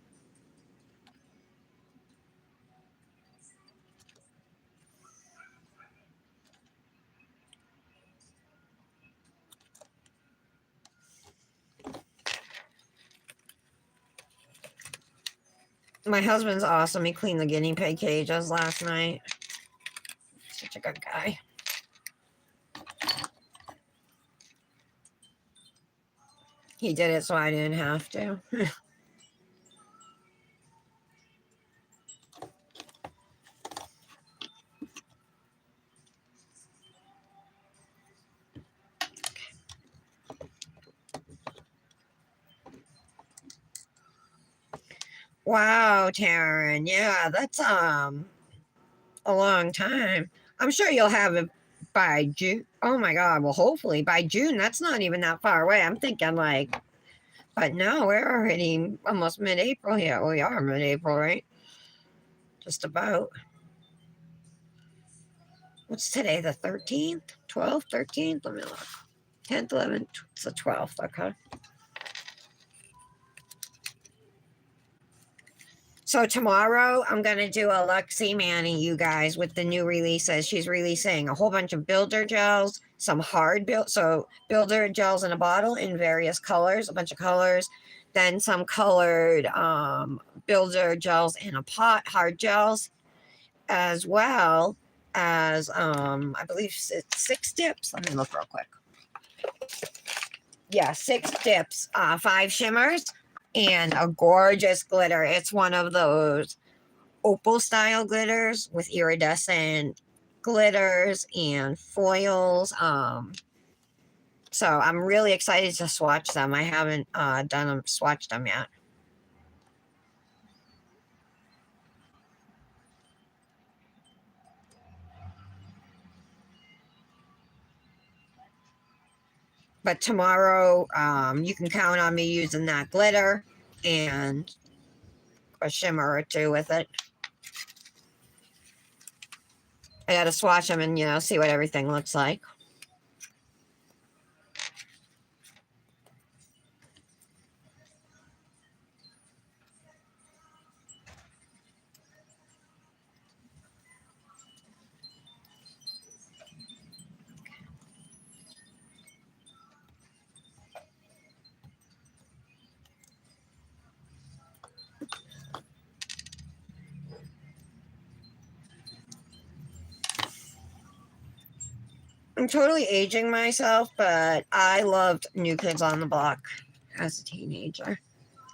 My husband's awesome. He cleaned the guinea pig cages last night. Such a good guy. He did it so I didn't have to. Wow, Taryn. Yeah, that's a long time. I'm sure you'll have it by June. Oh my God. Well, hopefully by June. That's not even that far away. I'm thinking like, but no, we're already almost mid-April here. We are mid-April, right? Just about. What's today? The 13th? 12th? 13th? Let me look. 10th, 11th. It's the 12th. Okay. So tomorrow I'm gonna do a Luxie Manny, you guys, with the new releases. She's releasing a whole bunch of builder gels, some builder gels in a bottle in various colors, a bunch of colors, then some colored builder gels in a pot, hard gels, as well as I believe it's 6 dips. Let me look real quick. Yeah, 6 dips, 5 shimmers, and a gorgeous glitter. It's one of those opal style glitters with iridescent glitters and foils. So I'm really excited to swatch them. I haven't swatched them yet. But tomorrow, you can count on me using that glitter and a shimmer or two with it. I got to swatch them and, see what everything looks like. I'm totally aging myself, but I loved New Kids on the Block as a teenager.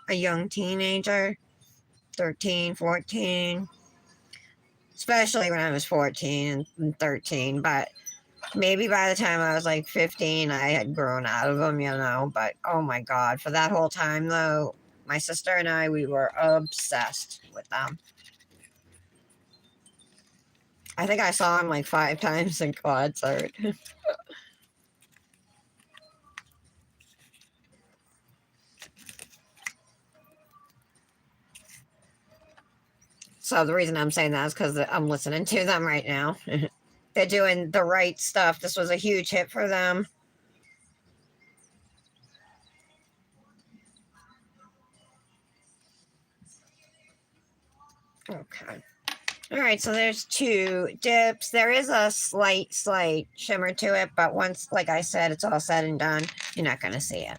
A young teenager, 13, 14, especially when I was 14 and 13. But maybe by the time I was like 15, I had grown out of them, But oh my God, for that whole time, though, my sister and I, we were obsessed with them. I think I saw them like 5 times in concert. So the reason I'm saying that is because I'm listening to them right now. They're doing the right stuff. This was a huge hit for them. Okay. All right, so there's 2 dips. There is a slight shimmer to it, but once, like I said, it's all said and done, you're not going to see it.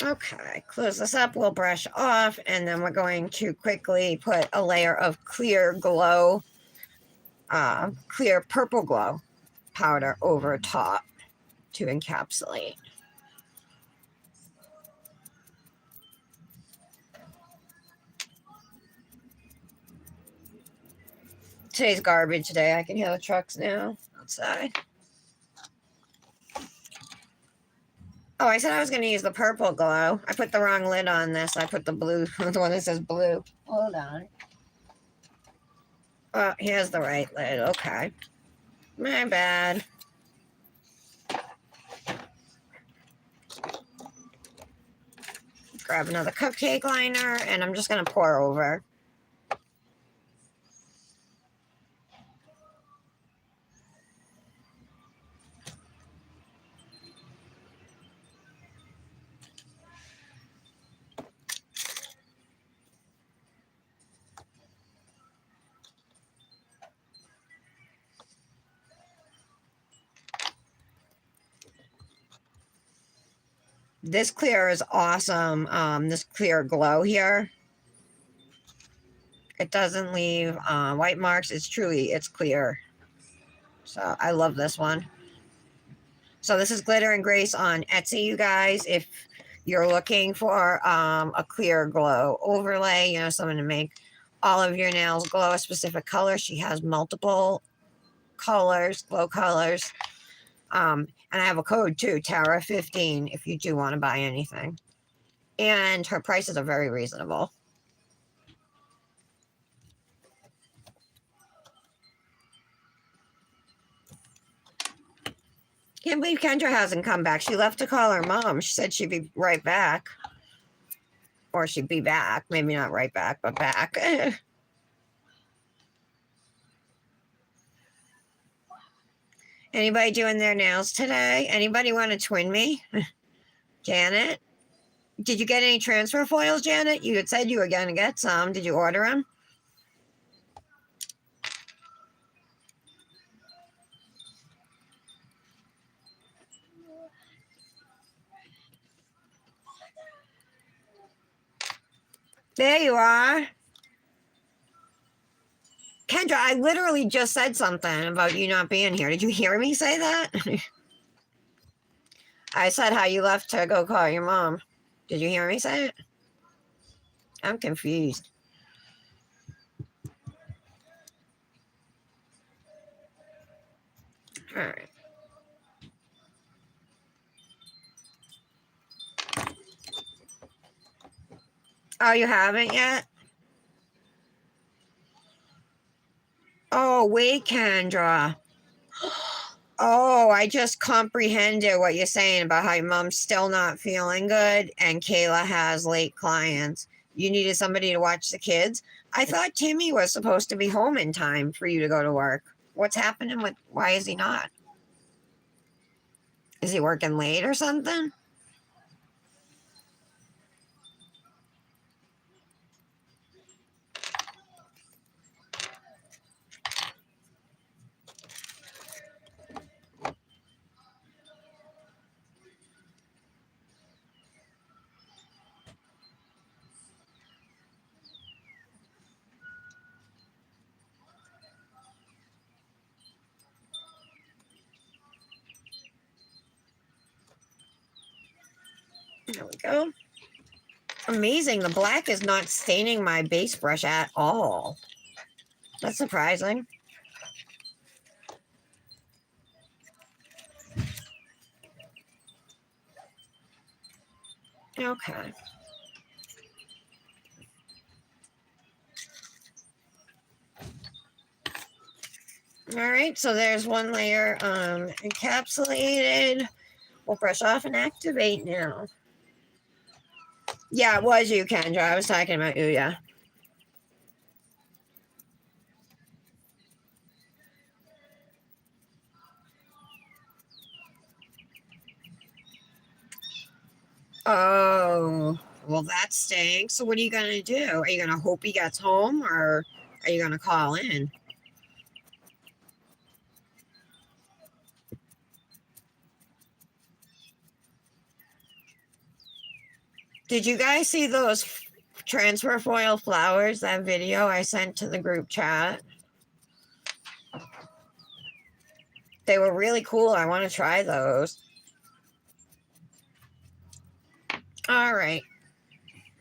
Okay, close this up, we'll brush off, and then we're going to quickly put a layer of clear glow, clear purple glow powder over top to encapsulate. Today's garbage day. I can hear the trucks now outside. Oh, I said I was going to use the purple glow. I put the wrong lid on this. I put the blue, the one that says blue. Hold on. Oh, here's the right lid. Okay. My bad. Grab another cupcake liner, and I'm just going to pour over. This clear is awesome. This clear glow here. It doesn't leave white marks. It's clear. So I love this one. So this is Glitter and Grace on Etsy, you guys. If you're looking for a clear glow overlay, you know, someone to make all of your nails glow a specific color. She has multiple colors, glow colors. And I have a code too, Tara15, if you do want to buy anything. And her prices are very reasonable. Can't believe Kendra hasn't come back. She left to call her mom. She said she'd be right back. Or she'd be back. Maybe not right back, but back. Anybody doing their nails today? Anybody want to twin me? Janet? Did you get any transfer foils, Janet? You had said you were going to get some. Did you order them? There you are. Kendra, I literally just said something about you not being here. Did you hear me say that? I said how you left to go call your mom. Did you hear me say it? I'm confused. All right. Oh, you haven't yet? Oh, wait, Kendra. Oh, I just comprehended what you're saying about how your mom's still not feeling good and Kayla has late clients. You needed somebody to watch the kids. I thought Timmy was supposed to be home in time for you to go to work. What's happening with, why is he not? Is he working late or something? There we go. Amazing. The black is not staining my base brush at all. That's surprising. Okay. All right, so there's one layer encapsulated. We'll brush off and activate now. Yeah, it was you, Kendra. I was talking about you, yeah. Oh, well, that stinks. So what are you going to do? Are you going to hope he gets home or are you going to call in? Did you guys see those transfer foil flowers, that video I sent to the group chat? They were really cool. I want to try those. All right.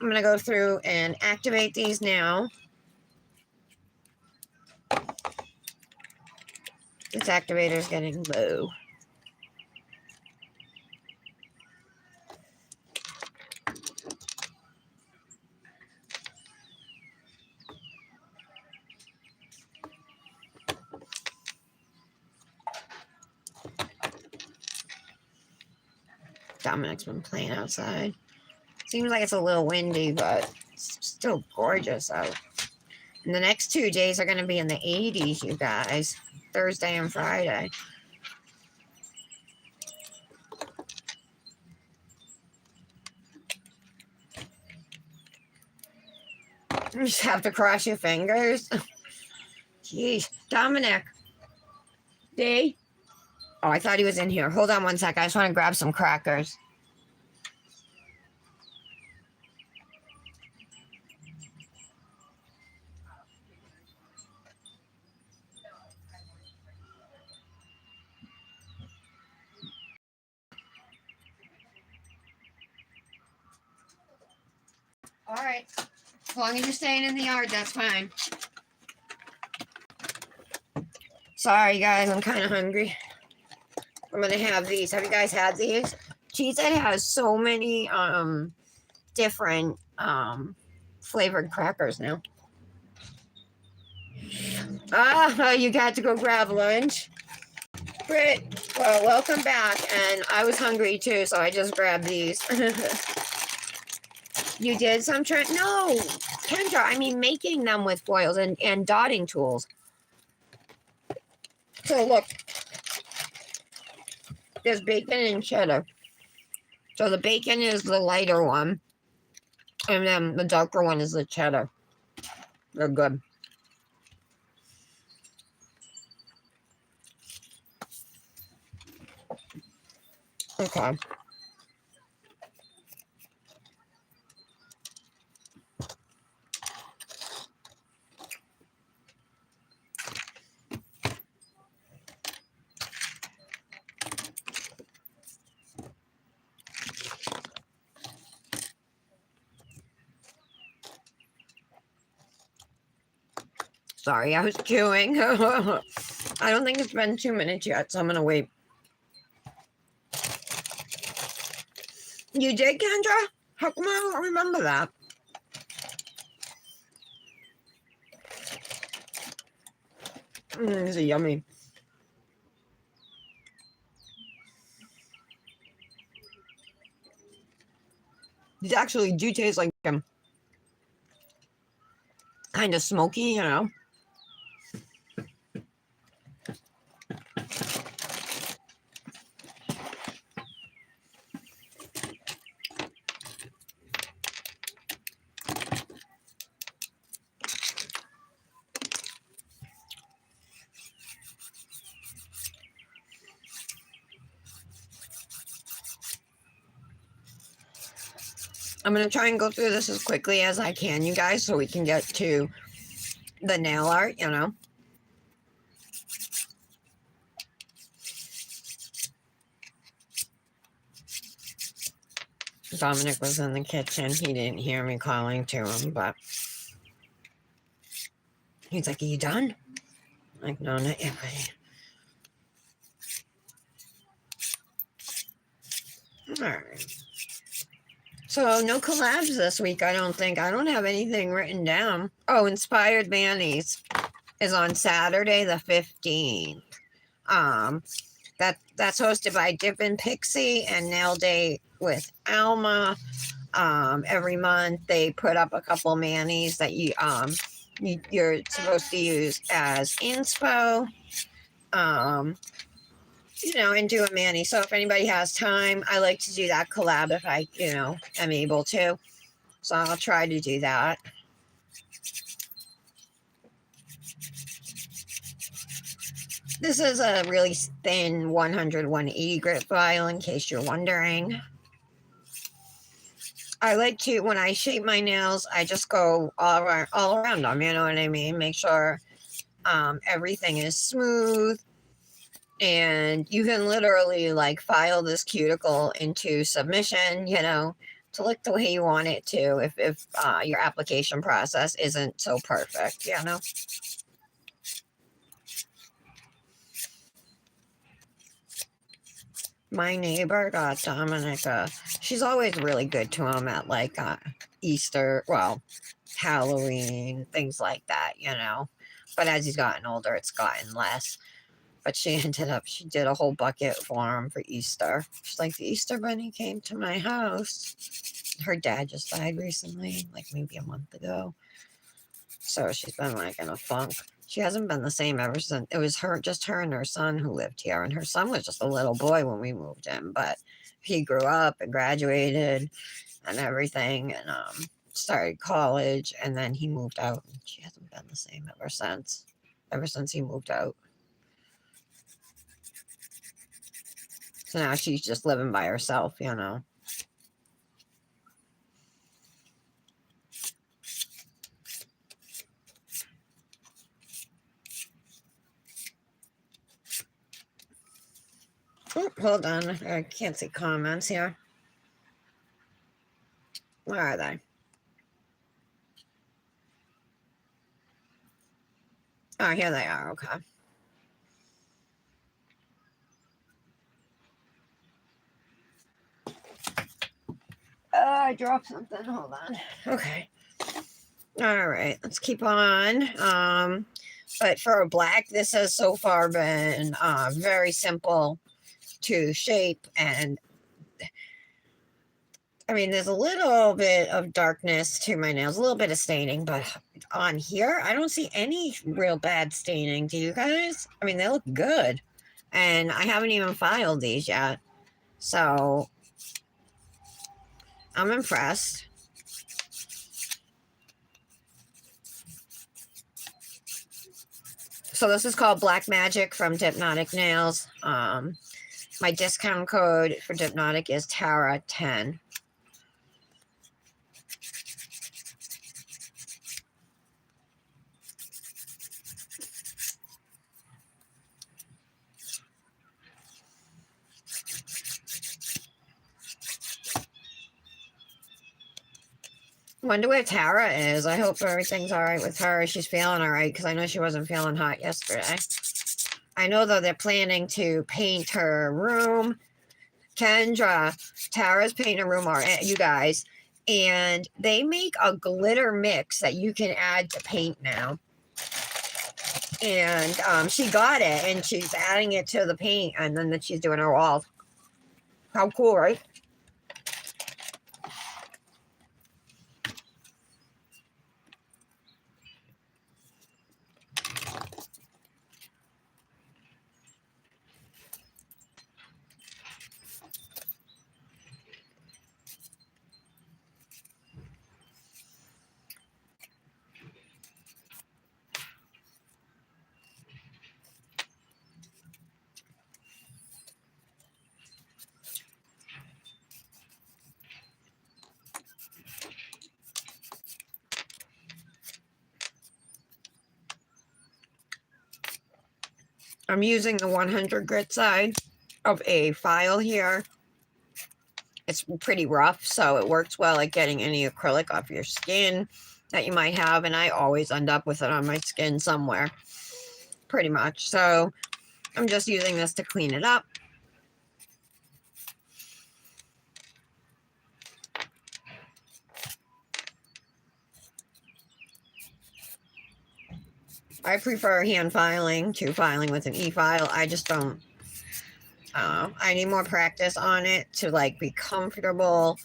I'm going to go through and activate these now. This activator is getting low. Dominic's been playing outside. Seems like it's a little windy, but it's still gorgeous out. And the next 2 days are going to be in the 80s, you guys. Thursday and Friday. You just have to cross your fingers. Jeez. Dominic. D? Oh, I thought he was in here. Hold on one sec. I just want to grab some crackers. All right. As long as you're staying in the yard, that's fine. Sorry, guys. I'm kind of hungry. I'm going to have these. Have you guys had these? Cheez It has so many different flavored crackers now. You got to go grab lunch. Britt, well, welcome back. And I was hungry too, so I just grabbed these. You did some No, Kendra, I mean making them with foils and dotting tools. So look, there's bacon and cheddar. So the bacon is the lighter one, and then the darker one is the cheddar. They're good. Okay. Sorry, I was chewing. I don't think it's been 2 minutes yet, so I'm gonna wait. You did, Kendra? How come I don't remember that? These are yummy. These actually do taste like kind of smoky, you know. I'm going to try and go through this as quickly as I can, you guys, so we can get to the nail art, you know. Dominic was in the kitchen. He didn't hear me calling to him, but he's like, "Are you done?" I'm like, no, not yet, buddy. All right. So no collabs this week, I don't think. I don't have anything written down. Oh, Inspired Mayonnaise is on Saturday the 15th. That's hosted by Dip and Pixie and Nail Day with Alma. Every month they put up a couple mayonnaise that you're supposed to use as inspo. You know, and do a mayonnaise. So if anybody has time, I like to do that collab if I, you know, am able to. So I'll try to do that. This is a really thin 101 grit file, in case you're wondering. I like to, when I shape my nails, I just go all around them, you know what I mean? Make sure everything is smooth. And you can literally like file this cuticle into submission, you know, to look the way you want it to if your application process isn't so perfect, you know. My neighbor got Dominic she's always really good to him at like Easter, well, Halloween, things like that, you know. But as he's gotten older, it's gotten less. But she did a whole bucket for him for Easter. She's like, the Easter Bunny came to my house. Her dad just died recently, like maybe a month ago. So she's been like in a funk. She hasn't been the same ever since. It was just her and her son who lived here. And her son was just a little boy when we moved in. But he grew up and graduated and everything and started college. And then he moved out. And she hasn't been the same ever since. Ever since he moved out. So now she's just living by herself, you know. Oh, hold on. I can't see comments here. Where are they? Oh, here they are. Okay. I dropped something. Hold on. Okay. All right. Let's keep on. But for a black, this has so far been very simple to shape. And I mean, there's a little bit of darkness to my nails, a little bit of staining, but on here, I don't see any real bad staining. Do you guys? I mean, they look good. And I haven't even filed these yet. So I'm impressed. So this is called Black Magic from Dipnotic Nails. My discount code for Dipnotic is Tara10. Wonder where Tara is. I hope everything's all right with her. She's feeling all right because I know she wasn't feeling hot yesterday. I know, though, they're planning to paint her room. Kendra, Tara's painting a room, or you guys, and they make a glitter mix that you can add to paint now. And she got it, and she's adding it to the paint, and then she's doing her walls. How cool, right? I'm using the 100 grit side of a file here. It's pretty rough, so it works well at getting any acrylic off your skin that you might have, and I always end up with it on my skin somewhere, pretty much. So I'm just using this to clean it up. I prefer hand filing to filing with an e-file. I just don't. I need more practice on it to like be comfortable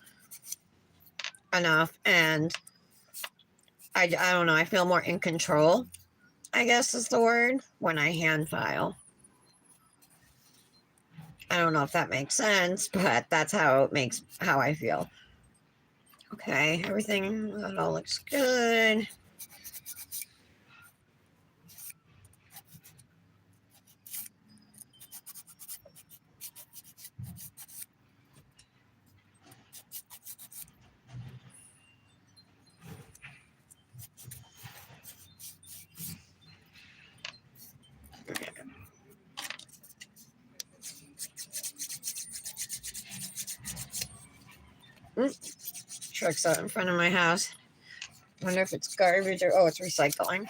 enough, and I don't know. I feel more in control, I guess is the word, when I hand file. I don't know if that makes sense, but that's how I feel. Okay, everything, that all looks good. truck's out in front of my house. Wonder if it's garbage or, oh, it's recycling.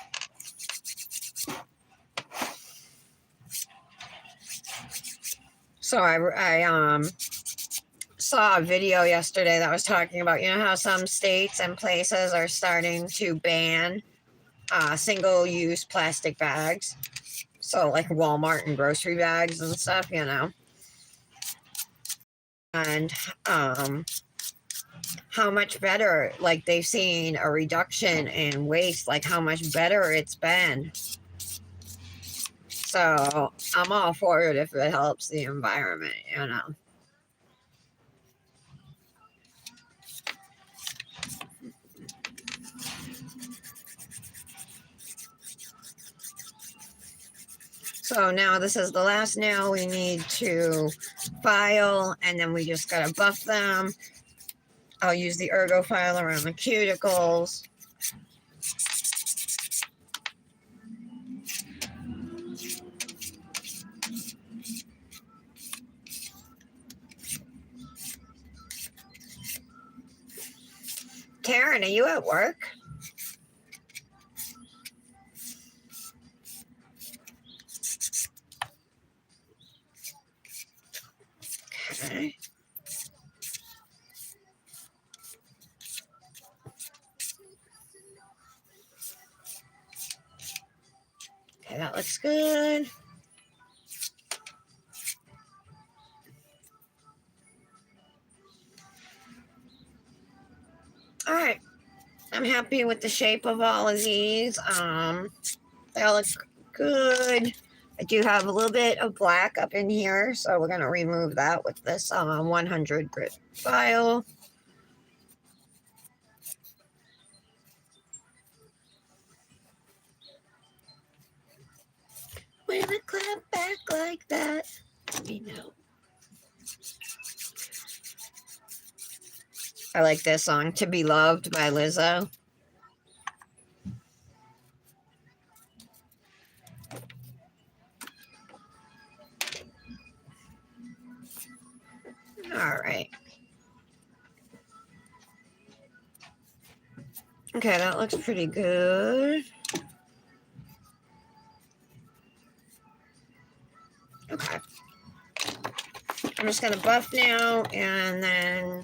So I saw a video yesterday that was talking about, you know how some states and places are starting to ban single-use plastic bags. So like Walmart and grocery bags and stuff, you know. And how much better, like they've seen a reduction in waste, like how much better it's been. So I'm all for it if it helps the environment, you know. So now this is the last nail we need to file, and then we just gotta buff them. I'll use the ergo file around the cuticles. Karen, are you at work? Okay. Okay, that looks good. All right. I'm happy with the shape of all of these. They all look good. I do have a little bit of black up in here, so we're going to remove that with this 100 grit file. When I clap back like that, let me know. I like this song, To Be Loved by Lizzo. All right. Okay, that looks pretty good. Okay. I'm just going to buff now, and then,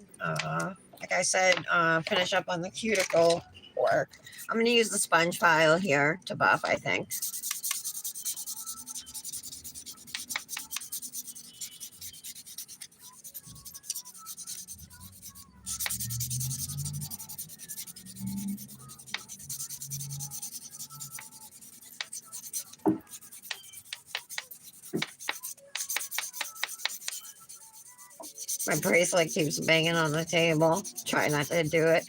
like I said, finish up on the cuticle work. I'm going to use the sponge file here to buff, I think. My bracelet keeps banging on the table. Try not to do it.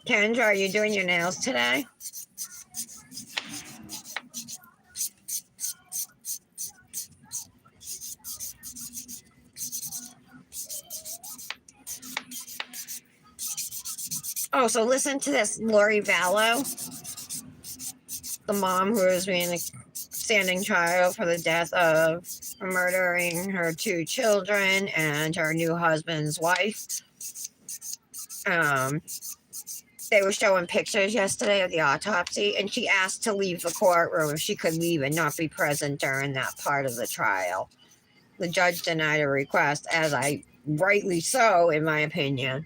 Kendra, are you doing your nails today? Oh, so listen to this. Lori Vallow, the mom who is being a standing trial for the death of murdering her 2 children and her new husband's wife. They were showing pictures yesterday of the autopsy, and she asked to leave the courtroom if she could leave and not be present during that part of the trial. The judge denied her request, as I rightly so, in my opinion.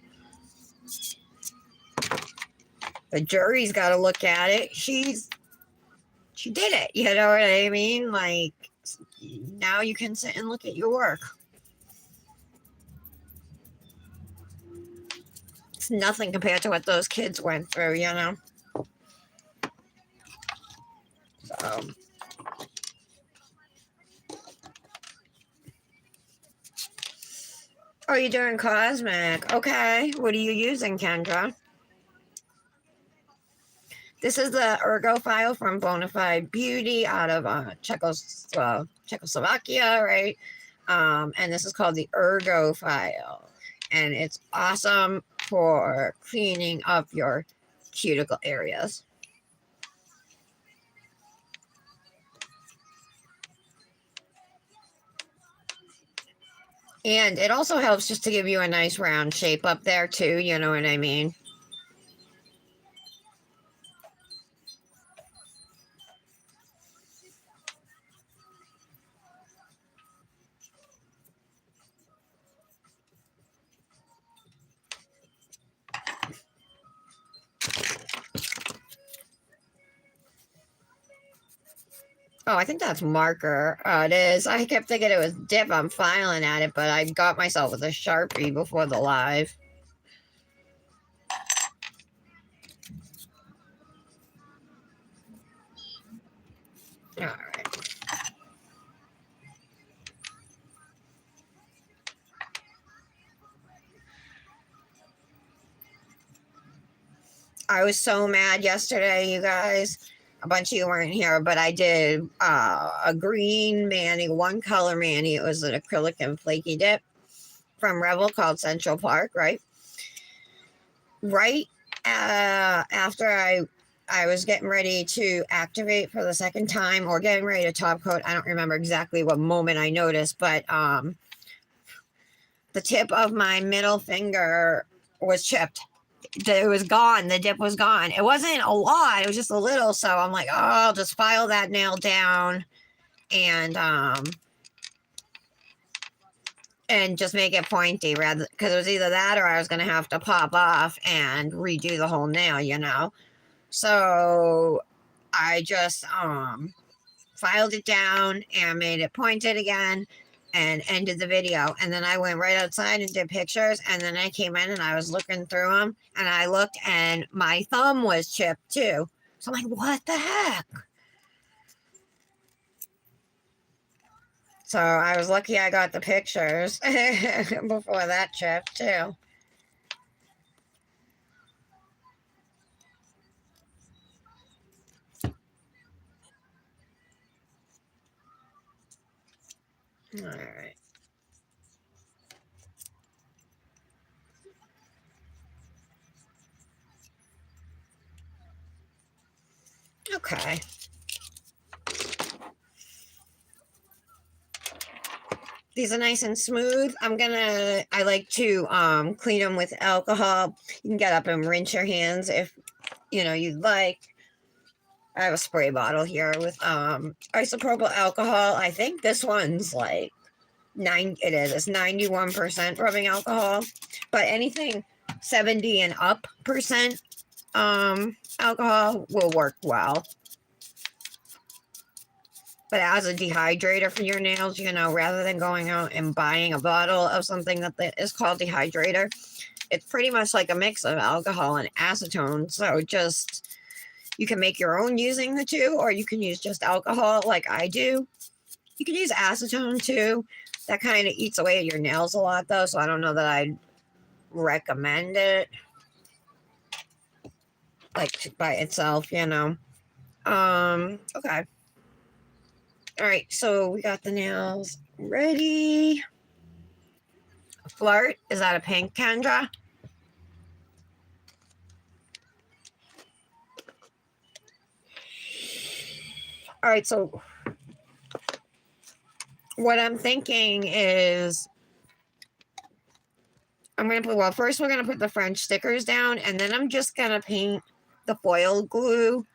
The jury's got to look at it. She did it. You know what I mean? Like, now you can sit and look at your work. It's nothing compared to what those kids went through, you know? So. Oh, you're doing cosmic. Okay. What are you using, Kendra? This is the ergo file from Bonafide Beauty out of Czechoslovakia, right? And this is called the ergo file. And it's awesome for cleaning up your cuticle areas. And it also helps just to give you a nice round shape up there too, you know what I mean? Oh, I think that's marker. It is. I kept thinking it was dip. I'm filing at it, but I got myself with a Sharpie before the live. All right. I was so mad yesterday, you guys. A bunch of you weren't here, but I did a green mani, one color mani. It was an acrylic and flaky dip from Revel called Central Park, right? Right after I was getting ready to activate for the second time or getting ready to top coat. I don't remember exactly what moment I noticed, but the tip of my middle finger was chipped. It was gone. The dip was gone. It wasn't a lot. It was just a little. So I'm like, oh, I'll just file that nail down and just make it pointy rather because it was either that or I was gonna have to pop off and redo the whole nail, you know. So I just filed it down and made it pointed again and ended the video. And then I went right outside and did pictures. And then I came in and I was looking through them and I looked and my thumb was chipped too. So I'm like, what the heck? So I was lucky I got the pictures before that chip too. All right. Okay. These are nice and smooth. I like to clean them with alcohol. You can get up and rinse your hands if you'd like. I have a spray bottle here with isopropyl alcohol. I think this one's like it's 91% rubbing alcohol, but anything 70 and up percent alcohol will work well. But as a dehydrator for your nails, rather than going out and buying a bottle of something that is called dehydrator, it's pretty much like a mix of alcohol and acetone. So just you can make your own using the two, or you can use just alcohol like I do. You can use acetone too. That kind of eats away at your nails a lot though, so I don't know that I'd recommend it like by itself. Okay. All right, so we got the nails ready. Flirt, is that a pink, Kendra? All right, so what I'm thinking is first we're going to put the French stickers down, and then I'm just going to paint the foil glue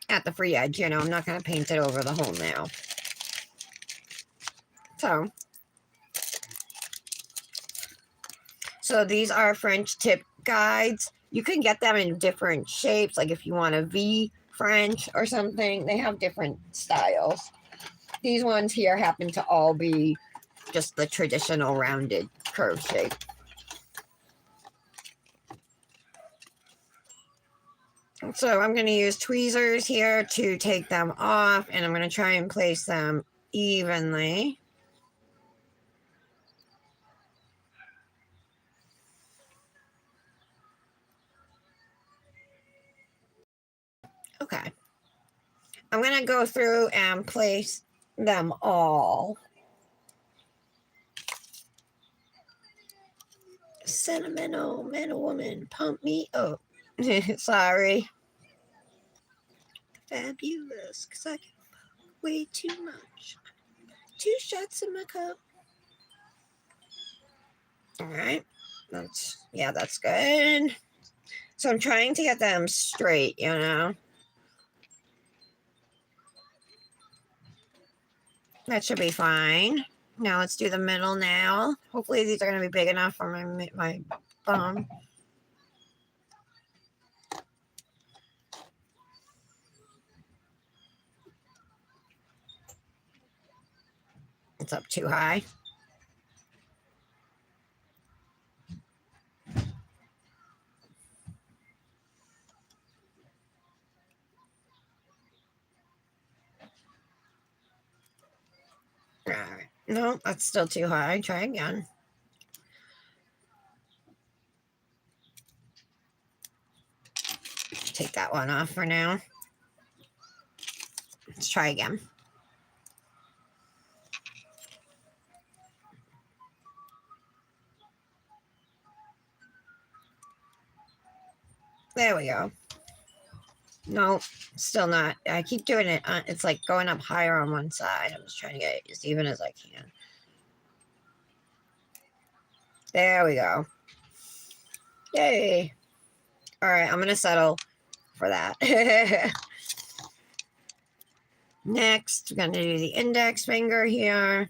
at the free edge. I'm not going to paint it over the whole nail. So these are French tip guides. You can get them in different shapes, like if you want a V French or something. They have different styles. These ones here happen to all be just the traditional rounded curve shape. So I'm going to use tweezers here to take them off, and I'm going to try and place them evenly. Okay. I'm going to go through and place them all. Sentimental man or woman, pump me up. Sorry. Fabulous, because I can fuck way too much. 2 shots in my cup. All right. That's good. So I'm trying to get them straight, you know. That should be fine. Now let's do the middle nail. Hopefully these are going to be big enough for my thumb. It's up too high. All right. No, that's still too high. Try again. Take that one off for now. Let's try again. There we go. No, still not. I keep doing it. It's like going up higher on one side. I'm just trying to get it as even as I can. There we go. Yay. All right, I'm going to settle for that. Next, we're going to do the index finger here.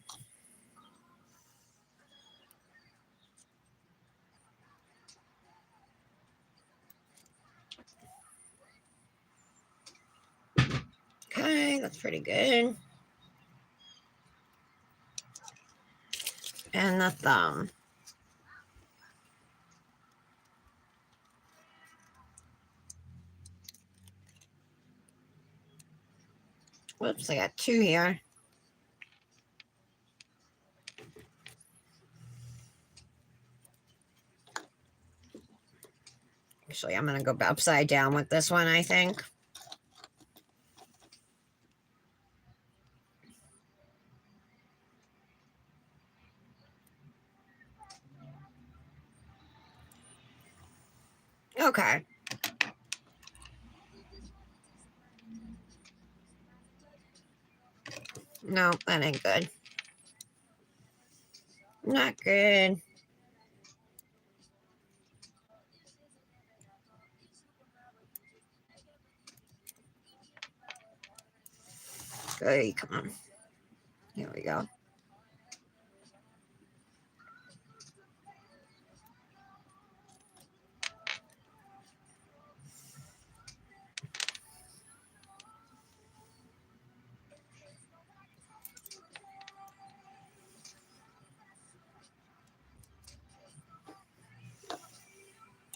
Okay, that's pretty good. And the thumb. Whoops, I got two here. Actually, I'm going to go upside down with this one, I think. Okay. No, that ain't good. Not good. Good, come on. Here we go.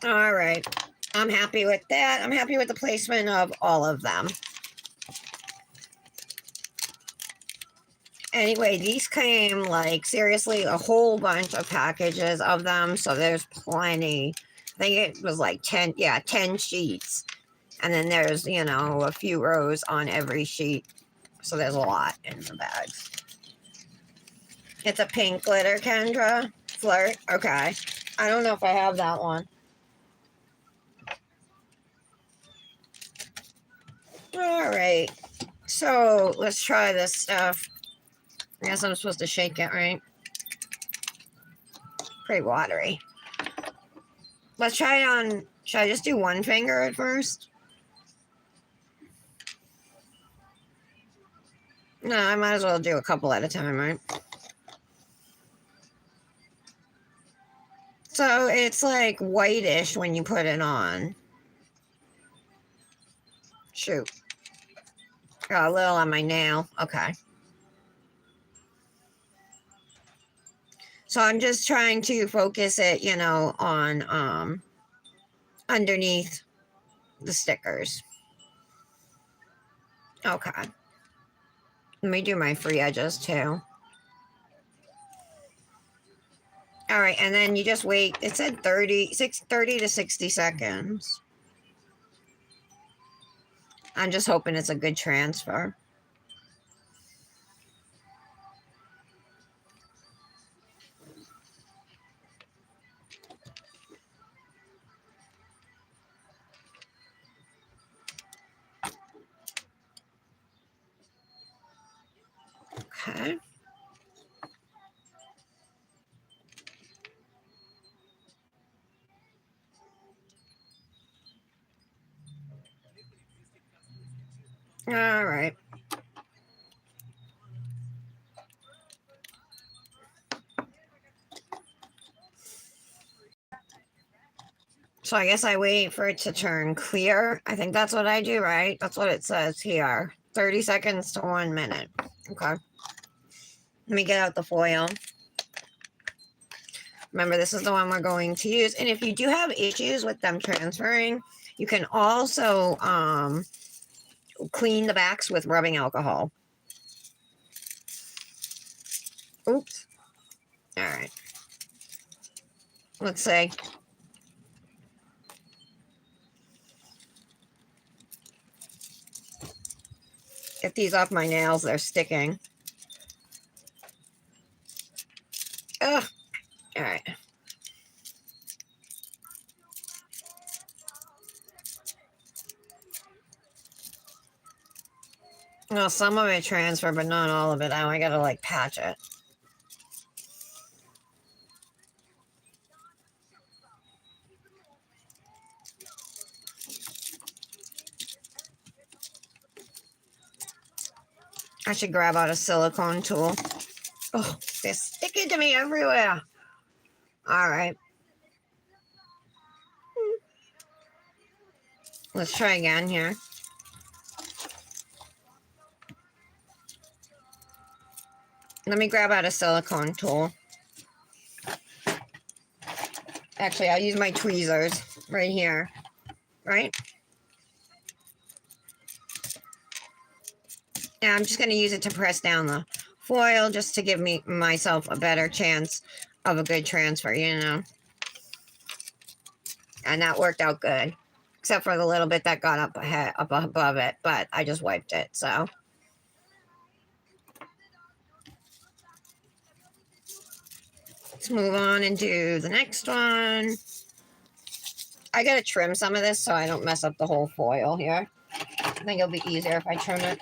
All right. I'm happy with that. I'm happy with the placement of all of them. Anyway, these came like seriously a whole bunch of packages of them. So there's plenty. I think it was like 10, 10 sheets. And then there's, a few rows on every sheet. So there's a lot in the bags. It's a pink glitter, Kendra. Flirt. Okay. I don't know if I have that one. All right. So let's try this stuff. I guess I'm supposed to shake it, right? Pretty watery. Let's try it on. Should I just do one finger at first? No, I might as well do a couple at a time, right? So it's like whitish when you put it on. Shoot. Got a little on my nail. Okay. So I'm just trying to focus it, on underneath the stickers. Okay. Let me do my free edges too. All right, and then you just wait. It said 30 to 60 seconds. I'm just hoping it's a good transfer. Okay. All right. So I guess I wait for it to turn clear. I think that's what I do, right? That's what it says here. 30 seconds to 1 minute. Okay. Let me get out the foil. Remember, this is the one we're going to use. And if you do have issues with them transferring, you can also clean the backs with rubbing alcohol. Oops. All right. Let's see. Get these off my nails. They're sticking. Ugh. All right. Well, some of it transferred, but not all of it. Now I gotta like patch it. I should grab out a silicone tool. Oh, they're sticking to me everywhere. All right. Let's try again here. Let me grab out a silicone tool. Actually, I'll use my tweezers right here. Right? And I'm just going to use it to press down the foil just to give myself a better chance of a good transfer, you know. And that worked out good. Except for the little bit that got up above it, but I just wiped it, so. Let's move on and do the next one. I gotta trim some of this so I don't mess up the whole foil here. I think it'll be easier if I trim it.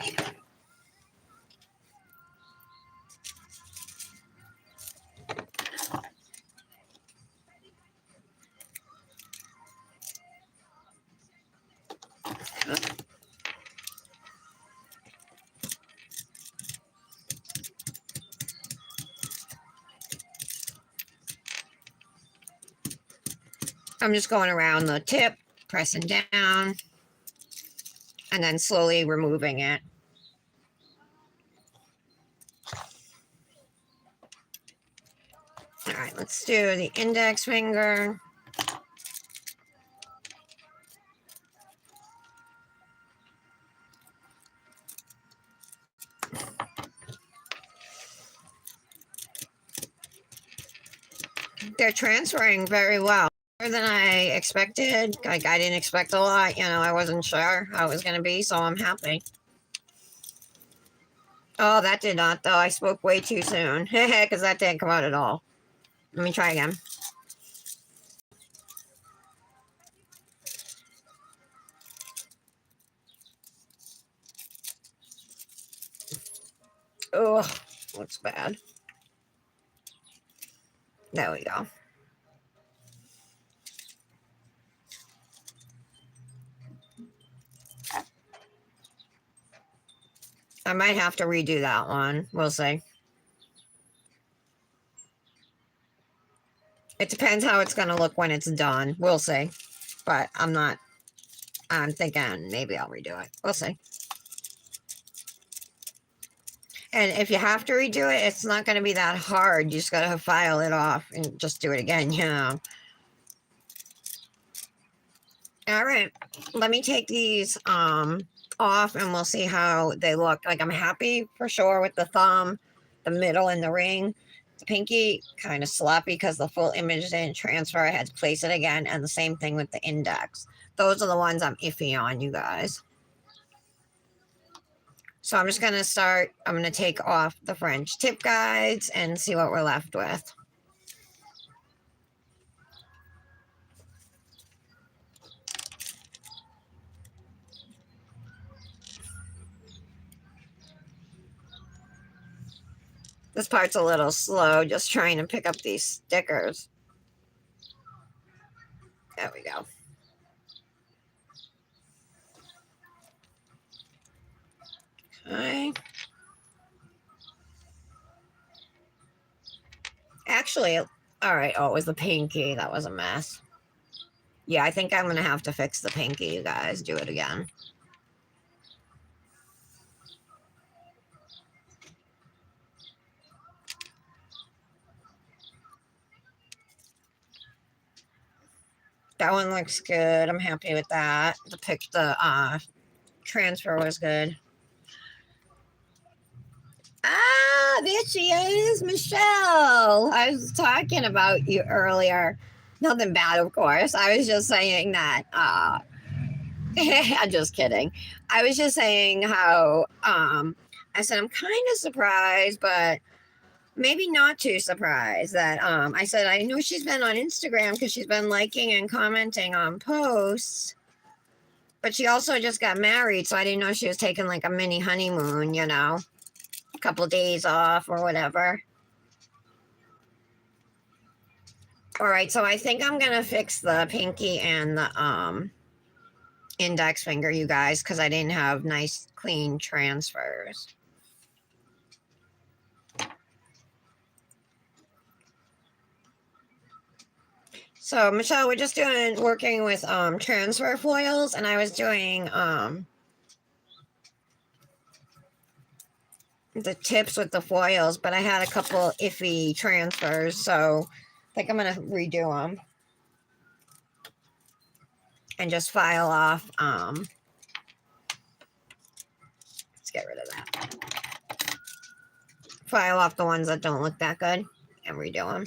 I'm just going around the tip, pressing down, and then slowly removing it. All right, let's do the index finger. They're transferring very well. Better than I expected. Like, I didn't expect a lot. You know, I wasn't sure how it was going to be, so I'm happy. Oh, that did not, though. I spoke way too soon. Because that didn't come out at all. Let me try again. Oh, looks bad. There we go. I might have to redo that one. We'll see. It depends how it's going to look when it's done. We'll see. But I'm thinking maybe I'll redo it. We'll see. And if you have to redo it, it's not going to be that hard. You just got to file it off and just do it again, you know. All right. Let me take these off and we'll see how they look. Like, I'm happy for sure with the thumb, the middle, and the ring. The pinky, kind of sloppy because the full image didn't transfer. I had to place it again. And the same thing with the index. Those are the ones I'm iffy on, you guys. So I'm just going to start. I'm going to take off the French tip guides and see what we're left with. This part's a little slow, just trying to pick up these stickers. There we go. Okay. Actually, alright. Oh, it was the pinky. That was a mess. Yeah, I think I'm going to have to fix the pinky, you guys. Do it again. That one looks good. I'm happy with that. The transfer was good. Ah, there she is, Michelle. I was talking about you earlier. Nothing bad, of course. I was just saying that. I'm just kidding. I was just saying how I said I'm kind of surprised, but maybe not too surprised that I said I know she's been on Instagram because she's been liking and commenting on posts. But she also just got married, so I didn't know she was taking like a mini honeymoon, you know, a couple days off or whatever. All right, so I think I'm gonna fix the pinky and the index finger, you guys, because I didn't have nice clean transfers. So Michelle, we're just working with transfer foils, and I was doing the tips with the foils, but I had a couple iffy transfers, so I think I'm gonna redo them and just file off. Let's get rid of that. File off the ones that don't look that good and redo them.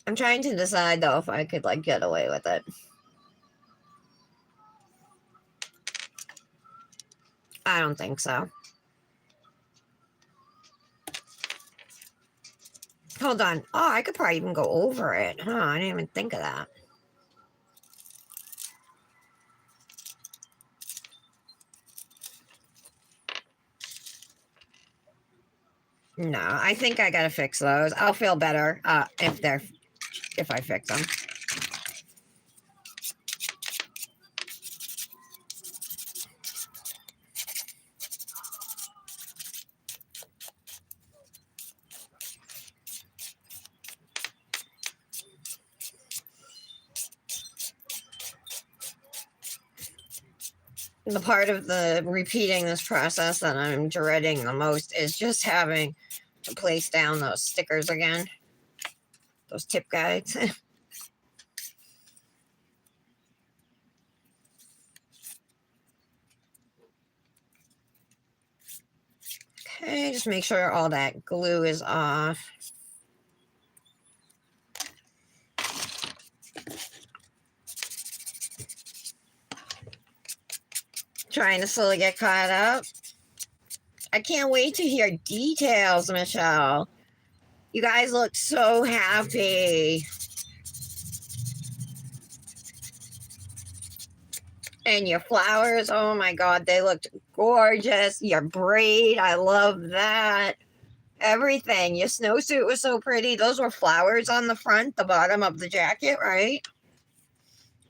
I'm trying to decide though if I could like get away with it. I don't think so. Hold on. Oh, I could probably even go over it. Huh, I didn't even think of that. No, I think I gotta fix those. I'll feel better if I fix them. The part of the repeating this process that I'm dreading the most is just having to place down those stickers again. Those tip guides. Okay, just make sure all that glue is off. Trying to slowly get caught up. I can't wait to hear details, Michelle. You guys look so happy. And your flowers, oh my God, they looked gorgeous. Your braid, I love that. Everything. Your snowsuit was so pretty. Those were flowers on the front, the bottom of the jacket, right?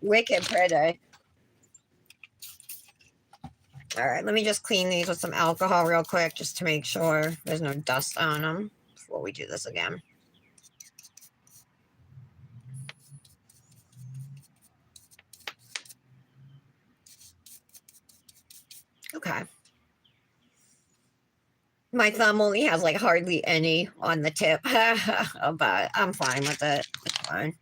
Wicked pretty. All right, let me just clean these with some alcohol real quick just to make sure there's no dust on them before we do this again. Okay. My thumb only has like hardly any on the tip, but I'm fine with it. It's fine.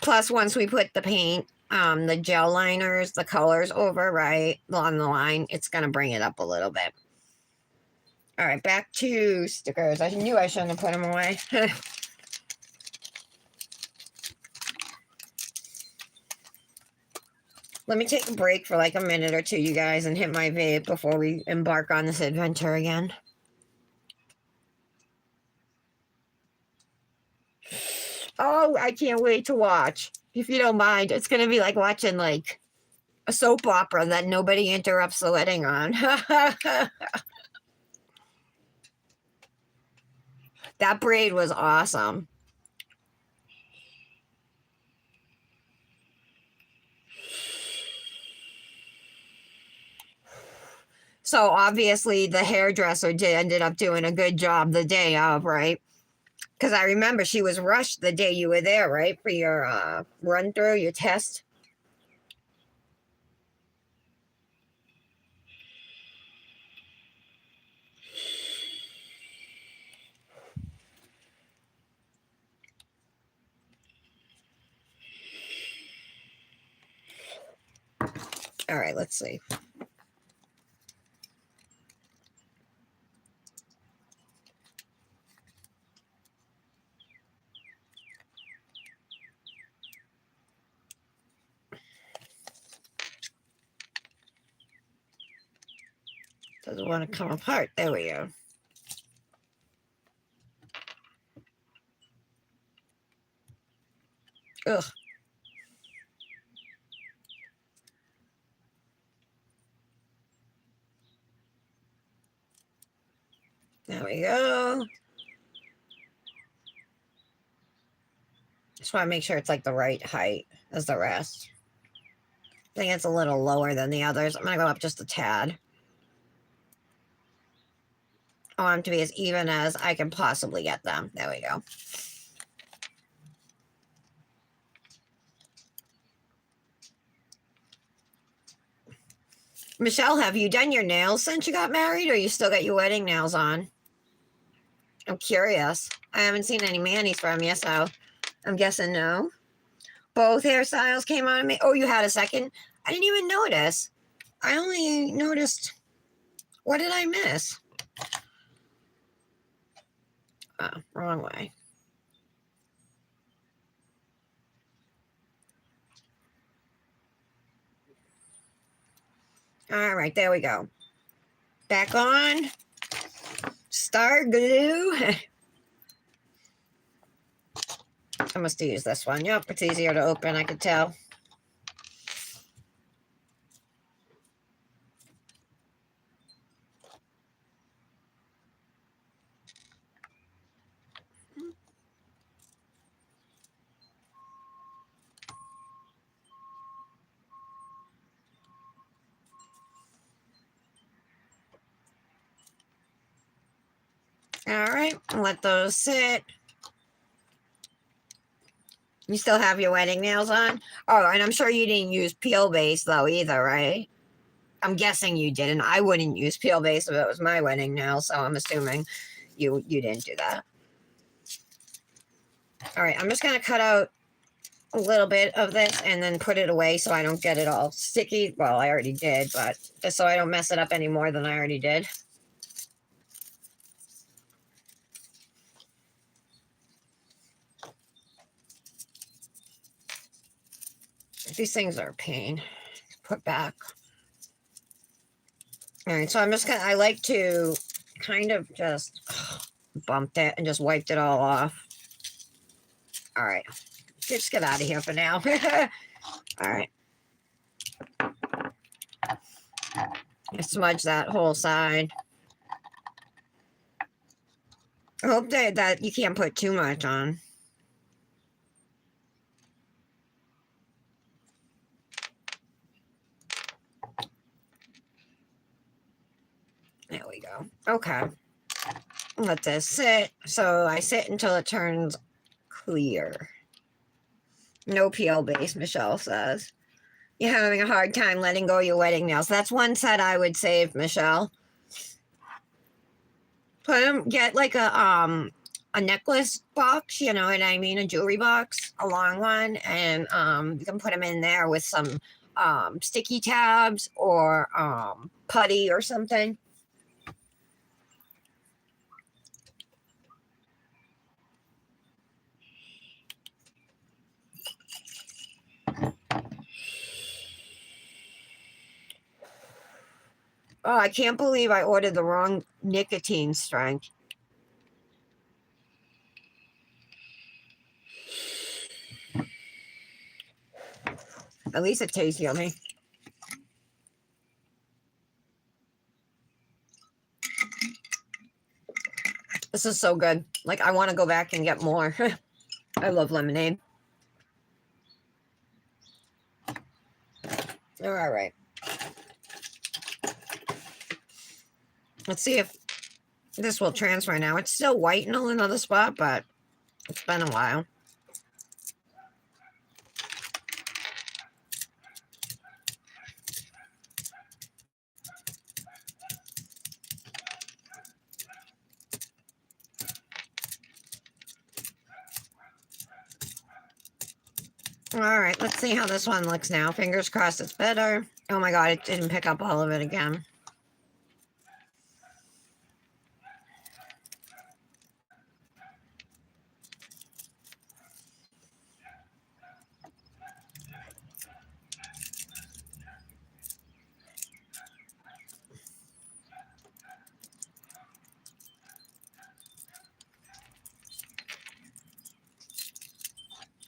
Plus, once we put the paint, the gel liners, the colors over right on the line, it's going to bring it up a little bit. All right, back to stickers. I knew I shouldn't have put them away. Let me take a break for like a minute or two, you guys, and hit my vape before we embark on this adventure again. Oh, I can't wait to watch. If you don't mind, it's going to be like watching like a soap opera that nobody interrupts the wedding on. That braid was awesome. So obviously the hairdresser ended up doing a good job the day of, right? Because I remember she was rushed the day you were there, right? For your run through, your test. All right, let's see. Doesn't want to come apart. There we go. Ugh. There we go. Just want to make sure it's like the right height as the rest. I think it's a little lower than the others. I'm going to go up just a tad. I want them to be as even as I can possibly get them. There we go. Michelle, have you done your nails since you got married, or you still got your wedding nails on? I'm curious. I haven't seen any manis from you, so I'm guessing no. Both hairstyles came on me. Oh, you had a second? I didn't even notice. I only noticed. What did I miss? Oh, wrong way. All right, there we go. Back on. Star glue. I must use this one. Yep, it's easier to open, I could tell. All right, let those sit. You still have your wedding nails on? Oh, and I'm sure you didn't use peel base though either, right? I'm guessing you didn't. I wouldn't use peel base if it was my wedding nail, so I'm assuming you didn't do that. All right, I'm just gonna cut out a little bit of this and then put it away so I don't get it all sticky. Well, I already did, but just so I don't mess it up any more than I already did. These things are a pain to put back. All right, so I'm just gonna, I like to kind of just bumped it and just wiped it all off. All right, just get out of here for now. All right. Smudge that whole side. I hope that you can't put too much on. There we go. Okay. Let this sit. So I sit until it turns clear. No peel base, Michelle says. You're having a hard time letting go of your wedding nails. That's one set I would save, Michelle. Put them, get like a necklace box, you know what I mean, a jewelry box, a long one, and you can put them in there with some sticky tabs or putty or something. Oh, I can't believe I ordered the wrong nicotine strength. At least it tastes yummy. This is so good. Like, I want to go back and get more. I love lemonade. All right. Let's see if this will transfer now. It's still white in another spot, but it's been a while. All right, let's see how this one looks now. Fingers crossed it's better. Oh my God, it didn't pick up all of it again.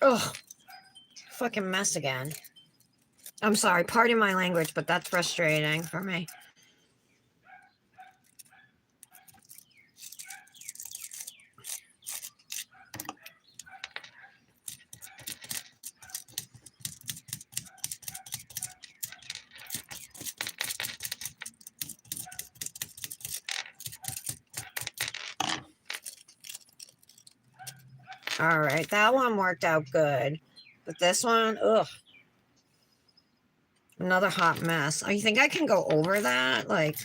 Ugh, fucking mess again. I'm sorry, pardon my language, but that's frustrating for me. All right, that one worked out good. But this one, ugh. Another hot mess. Oh, you think I can go over that? Like,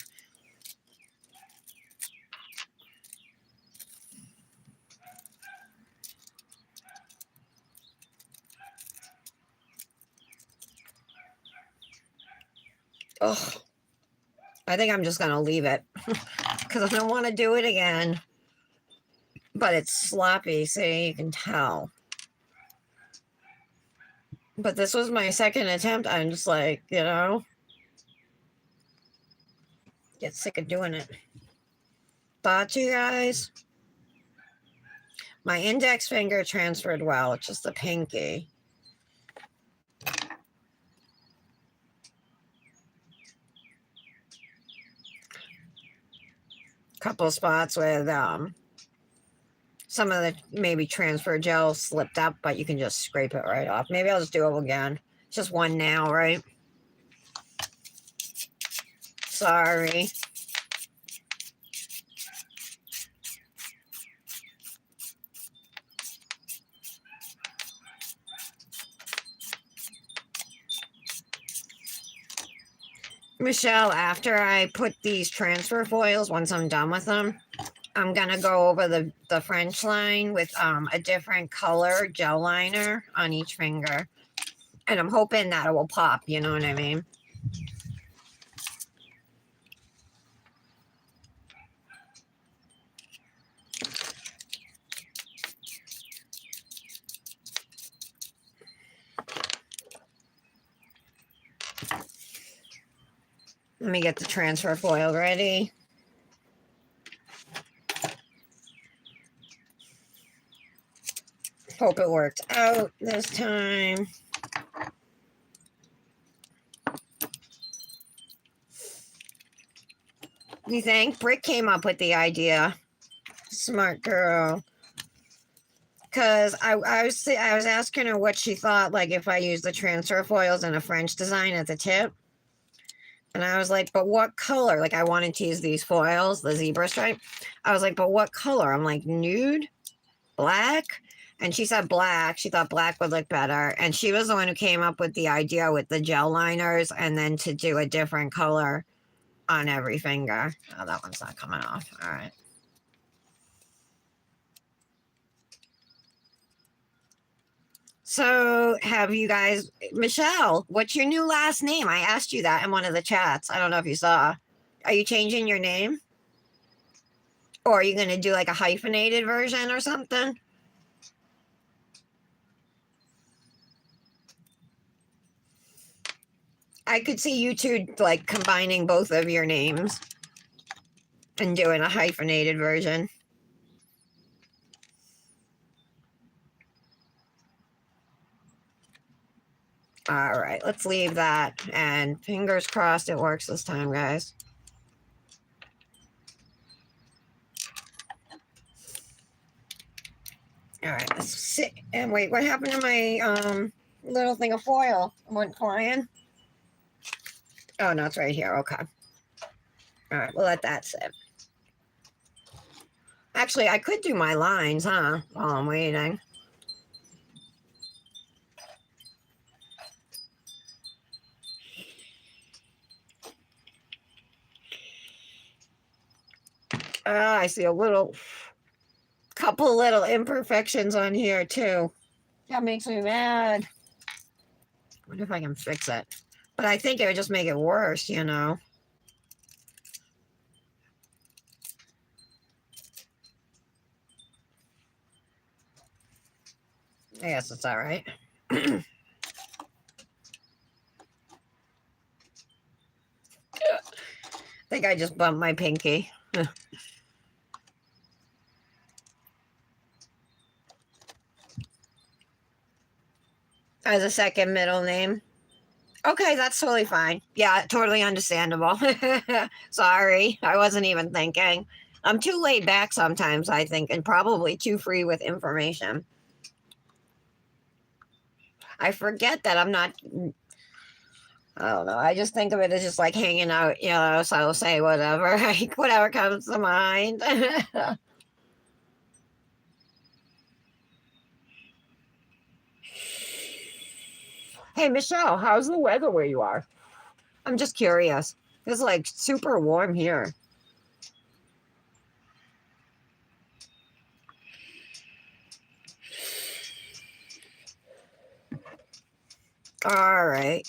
ugh. I think I'm just going to leave it because I don't want to do it again. But it's sloppy, see, you can tell. But this was my second attempt. I'm just like, you know, get sick of doing it. Thoughts, you guys? My index finger transferred well. It's just the pinky. Couple spots with some of the maybe transfer gel slipped up, but you can just scrape it right off. Maybe I'll just do it again. It's just one now, right? Sorry. Michelle, after I put these transfer foils, once I'm done with them, I'm going to go over the French line with a different color gel liner on each finger. And I'm hoping that it will pop, you know what I mean? Let me get the transfer foil ready. Hope it worked out this time. You think? Brick came up with the idea. Smart girl. Because I was asking her what she thought, like if I use the transfer foils and a French design at the tip. And I was like, but what color? Like I wanted to use these foils, the zebra stripe. I was like, but what color? I'm like, nude? Black? And she said black. She thought black would look better. And she was the one who came up with the idea with the gel liners and then to do a different color on every finger. Oh, that one's not coming off. All right. So have you guys, Michelle, what's your new last name? I asked you that in one of the chats. I don't know if you saw. Are you changing your name? Or are you going to do like a hyphenated version or something? I could see you two like combining both of your names and doing a hyphenated version. All right, let's leave that. And fingers crossed it works this time, guys. All right, let's sit and wait. What happened to my little thing of foil? It went flying. Oh, no, it's right here. Okay. All right, we'll let that sit. Actually, I could do my lines, huh? While I'm waiting. I see a couple little imperfections on here too. That makes me mad. I wonder if I can fix it. But I think it would just make it worse, you know. I guess it's all right. I think I just bumped my pinky. As a second middle name. Okay, that's totally fine. Yeah, totally understandable. Sorry, I wasn't even thinking. I'm too laid back sometimes, I think, and probably too free with information. I forget that I'm not. I don't know. I just think of it as just like hanging out, you know, so I'll say whatever, like whatever comes to mind. Hey, Michelle, how's the weather where you are? I'm just curious. It's like super warm here. All right.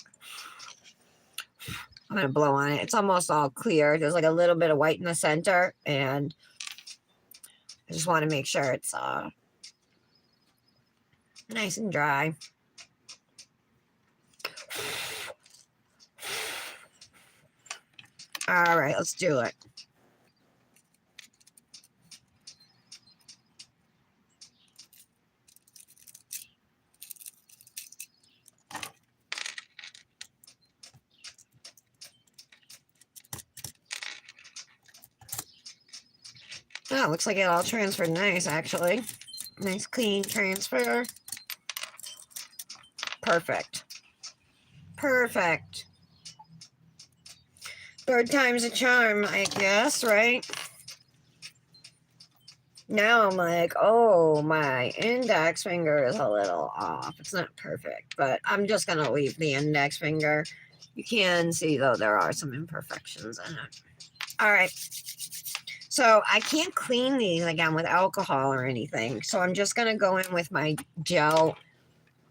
I'm going to blow on it. It's almost all clear. There's like a little bit of white in the center, and I just want to make sure it's nice and dry. All right, let's do it. Oh, looks like it all transferred nice, actually. Nice, clean transfer. Perfect. Perfect. Third time's a charm, I guess, right? Now I'm like, oh, my index finger is a little off. It's not perfect, but I'm just going to leave the index finger. You can see, though, there are some imperfections in it. All right. So I can't clean these again with alcohol or anything. So I'm just going to go in with my gel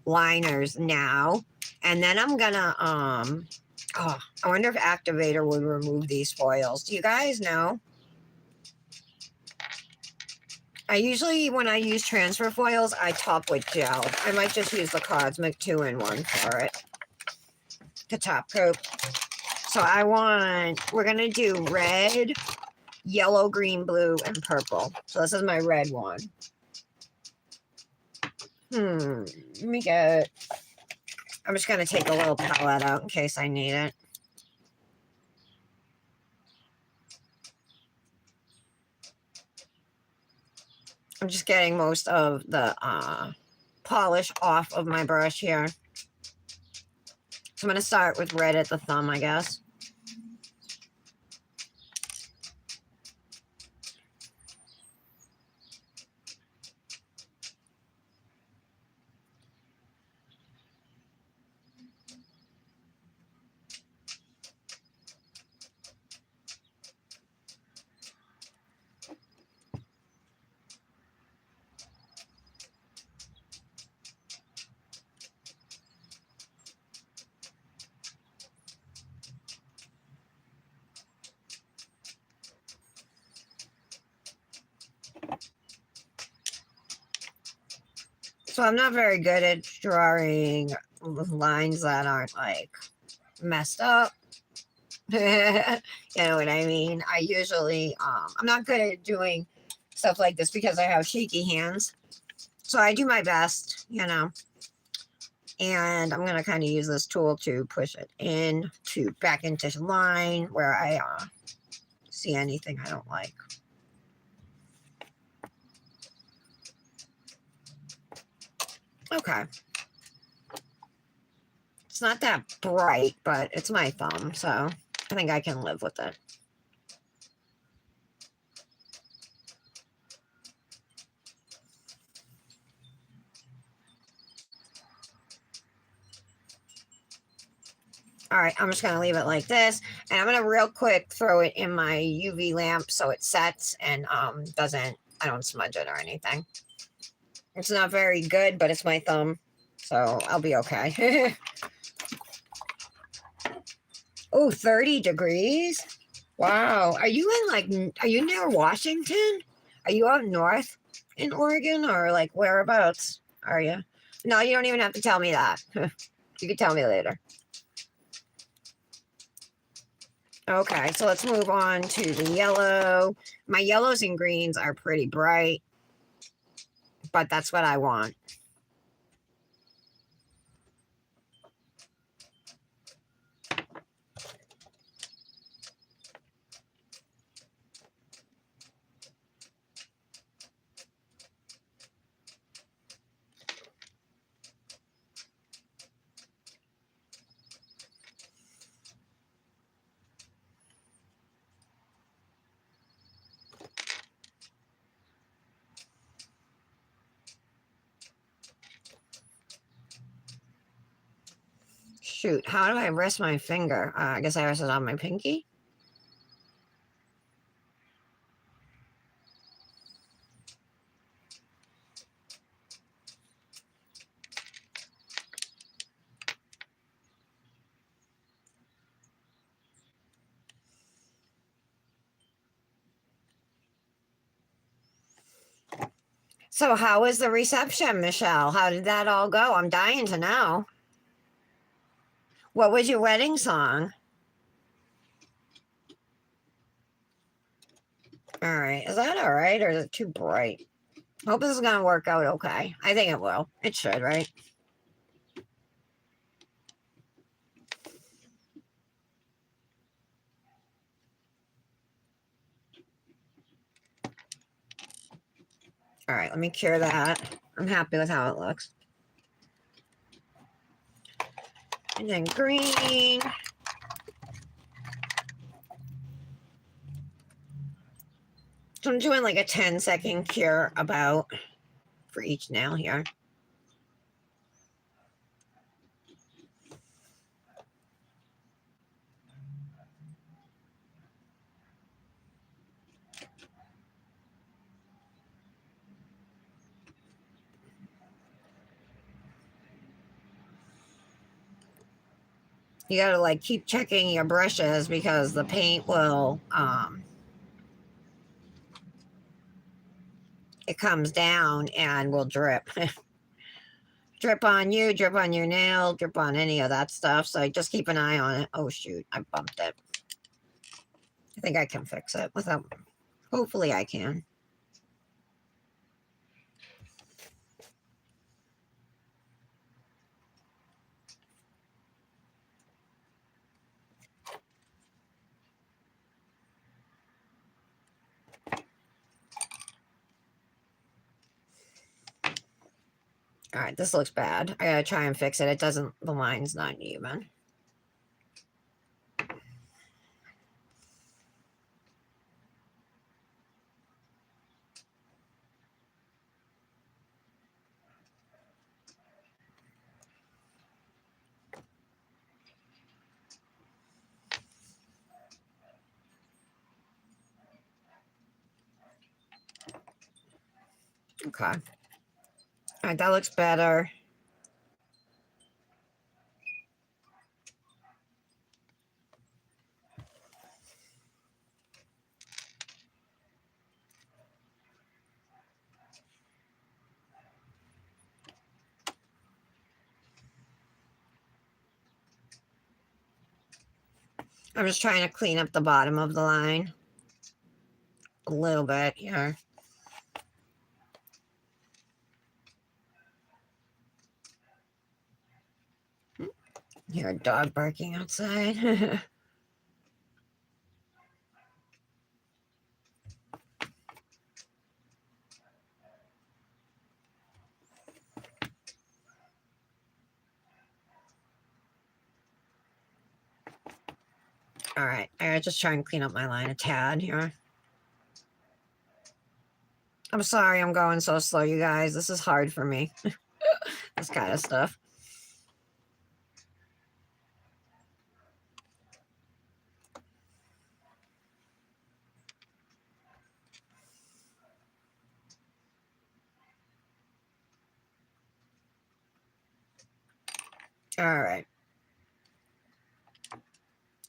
liners now. And then I'm going to, oh, I wonder if activator would remove these foils. Do you guys know? I usually, when I use transfer foils, I top with gel. I might just use the Cosmic 2-in-1 for it. The top coat. So we're going to do red, yellow, green, blue, and purple. So this is my red one. Let me get, I'm just going to take a little palette out in case I need it. I'm just getting most of the polish off of my brush here. So I'm going to start with red at the thumb, I guess. So I'm not very good at drawing lines that aren't like messed up. You know what I mean? I usually, I'm not good at doing stuff like this because I have shaky hands. So I do my best, you know. And I'm going to kind of use this tool to push it back into line where I see anything I don't like. Okay. It's not that bright, but it's my thumb, so I think I can live with it. All right, I'm just going to leave it like this. And I'm going to real quick throw it in my UV lamp so it sets and I don't smudge it or anything. It's not very good, but it's my thumb, so I'll be okay. Oh, 30 degrees? Wow. Are you are you near Washington? Are you up north in Oregon or like whereabouts are you? No, you don't even have to tell me that. You can tell me later. Okay, so let's move on to the yellow. My yellows and greens are pretty bright, but that's what I want. Shoot, how do I rest my finger? I guess I rest it on my pinky. So how was the reception, Michelle? How did that all go? I'm dying to know. What was your wedding song? All right. Is that all right or is it too bright? Hope this is going to work out okay. I think it will. It should, right? All right. Let me cure that. I'm happy with how it looks. And then green. So I'm doing like a 10-second cure about for each nail here. You gotta like keep checking your brushes because the paint will it comes down and will drip. Drip on you, drip on your nail, drip on any of that stuff. So just keep an eye on it. Oh shoot, I bumped it. I think I can fix it without, hopefully I can. All right, this looks bad. I gotta try and fix it. It doesn't, the line's not even. Okay. All right, that looks better. I'm just trying to clean up the bottom of the line a little bit here. Hear a dog barking outside. All right, I gotta just try and clean up my line a tad here. I'm sorry I'm going so slow, you guys. This is hard for me. This kind of stuff. All right.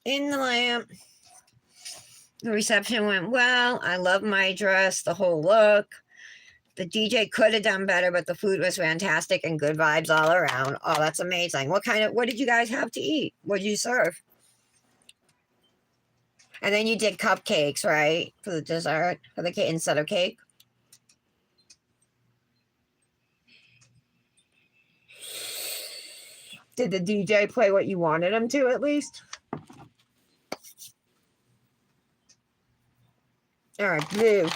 In the lamp. The reception went well. I love my dress, the whole look. The DJ could have done better, but the food was fantastic and good vibes all around. Oh, that's amazing. What did you guys have to eat? What did you serve? And then you did cupcakes, right? For the dessert, for the cake instead of cake. Did the DJ play what you wanted him to at least? All right, blue.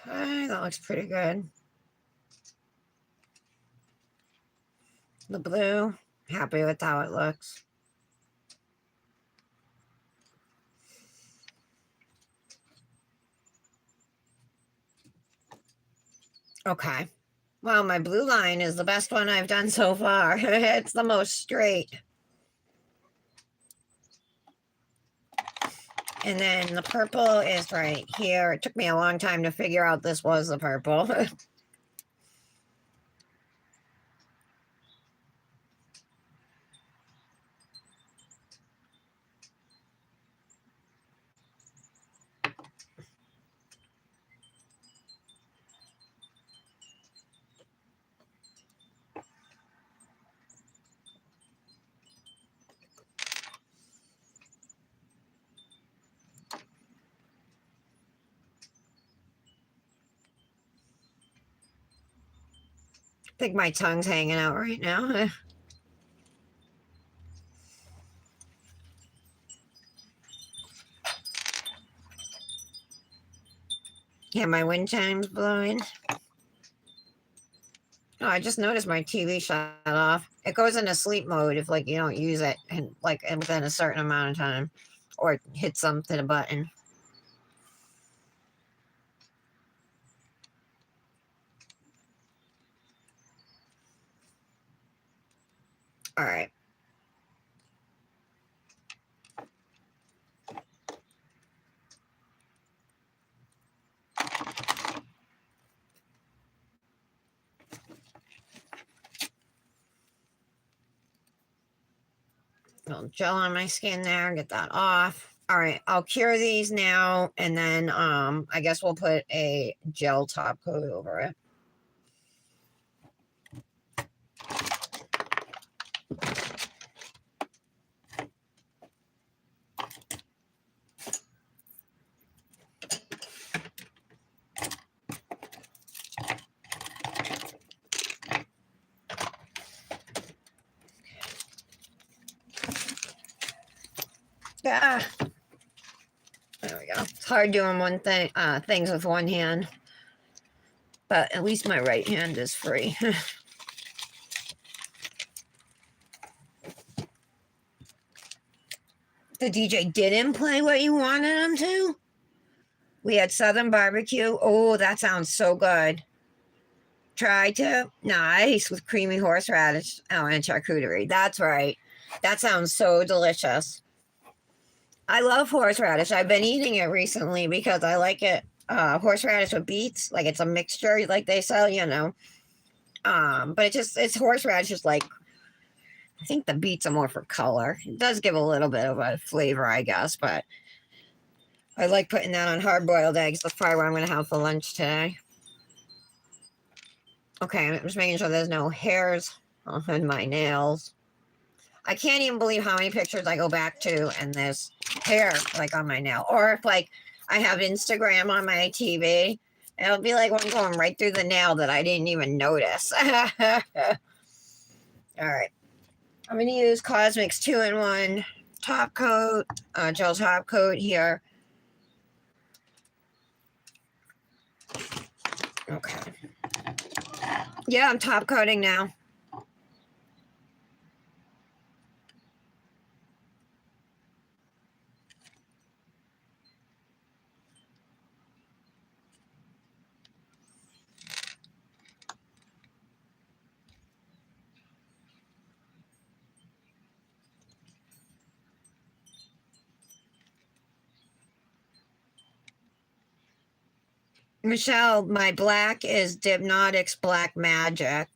Okay, that looks pretty good. The blue, happy with how it looks. Okay. Well, my blue line is the best one I've done so far. It's the most straight. And then the purple is right here. It took me a long time to figure out this was the purple. I think my tongue's hanging out right now. Yeah, my wind chime's blowing. Oh, I just noticed my TV shut off. It goes into sleep mode if like you don't use it and like within a certain amount of time, or hit something a button. All right. Little gel on my skin there, get that off. All right, I'll cure these now, and then I guess we'll put a gel top coat over it. Ah, there we go. It's hard doing things with one hand, but at least my right hand is free. The DJ didn't play what you wanted him to? We had Southern barbecue. Oh, that sounds so good. Try to. Nice with creamy horseradish. Oh, and charcuterie. That's right. That sounds so delicious. I love horseradish. I've been eating it recently because I like it. Horseradish with beets, like it's a mixture, like they sell, you know. But it's horseradish is like I think the beets are more for color. It does give a little bit of a flavor, I guess, but I like putting that on hard-boiled eggs. That's probably what I'm going to have for lunch today. Okay, I'm just making sure there's no hairs on my nails. I can't even believe how many pictures I go back to and there's hair like on my nail. Or if like I have Instagram on my TV It'll be like one going right through the nail that I didn't even notice. All right. I'm going to use Cosmic's 2-in-1 top coat, gel top coat here. Okay. Yeah, I'm top coating now. Michelle, my black is Dipnails Black Magic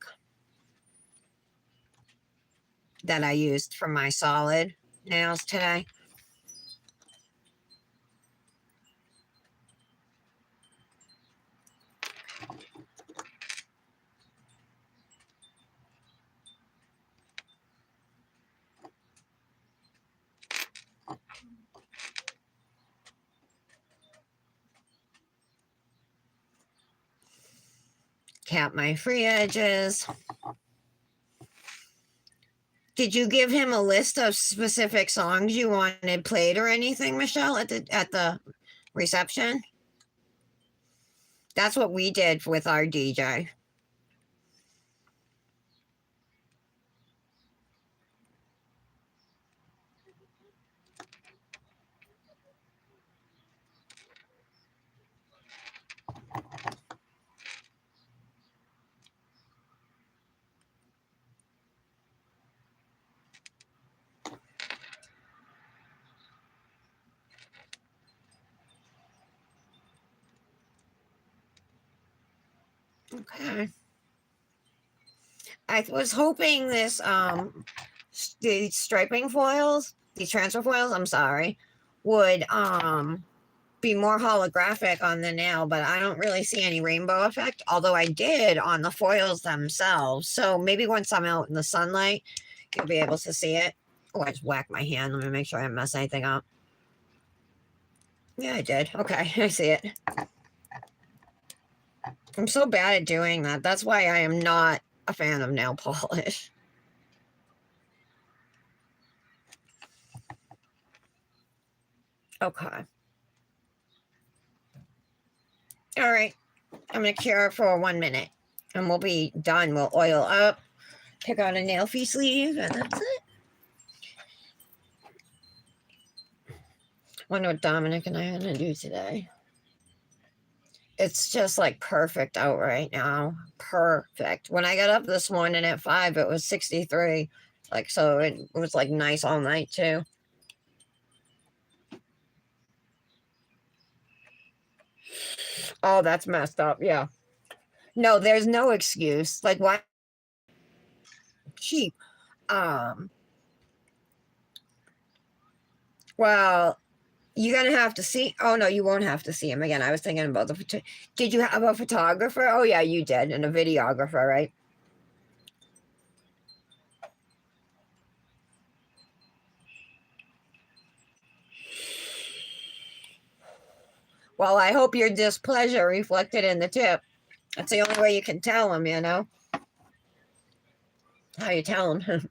that I used for my solid nails today. Cap my free edges. Did you give him a list of specific songs you wanted played or anything, Michelle, at the reception? That's what we did with our DJ. Okay. I was hoping this the striping foils, the transfer foils, I'm sorry, would be more holographic on the nail, but I don't really see any rainbow effect, although I did on the foils themselves. So maybe once I'm out in the sunlight, you'll be able to see it. Oh, I just whacked my hand. Let me make sure I didn't mess anything up. Yeah, I did. Okay, I see it. I'm so bad at doing that. That's why I am not a fan of nail polish. Okay. All right. I'm going to cure for 1 minute and we'll be done. We'll oil up, pick out a nail fee sleeve, and that's it. Wonder what Dominic and I are going to do today. It's just like perfect out right now. Perfect. When I got up this morning at 5, it was 63. Like, so it was like nice all night too. Oh, that's messed up. Yeah. No, there's no excuse. Like, why? Cheap. Well, you're gonna have to see. Oh no, you won't have to see him again. I was thinking about the. Did you have a photographer? Oh yeah, you did, and a videographer, right? Well, I hope your displeasure reflected in the tip. That's the only way you can tell him, you know. How you tell him?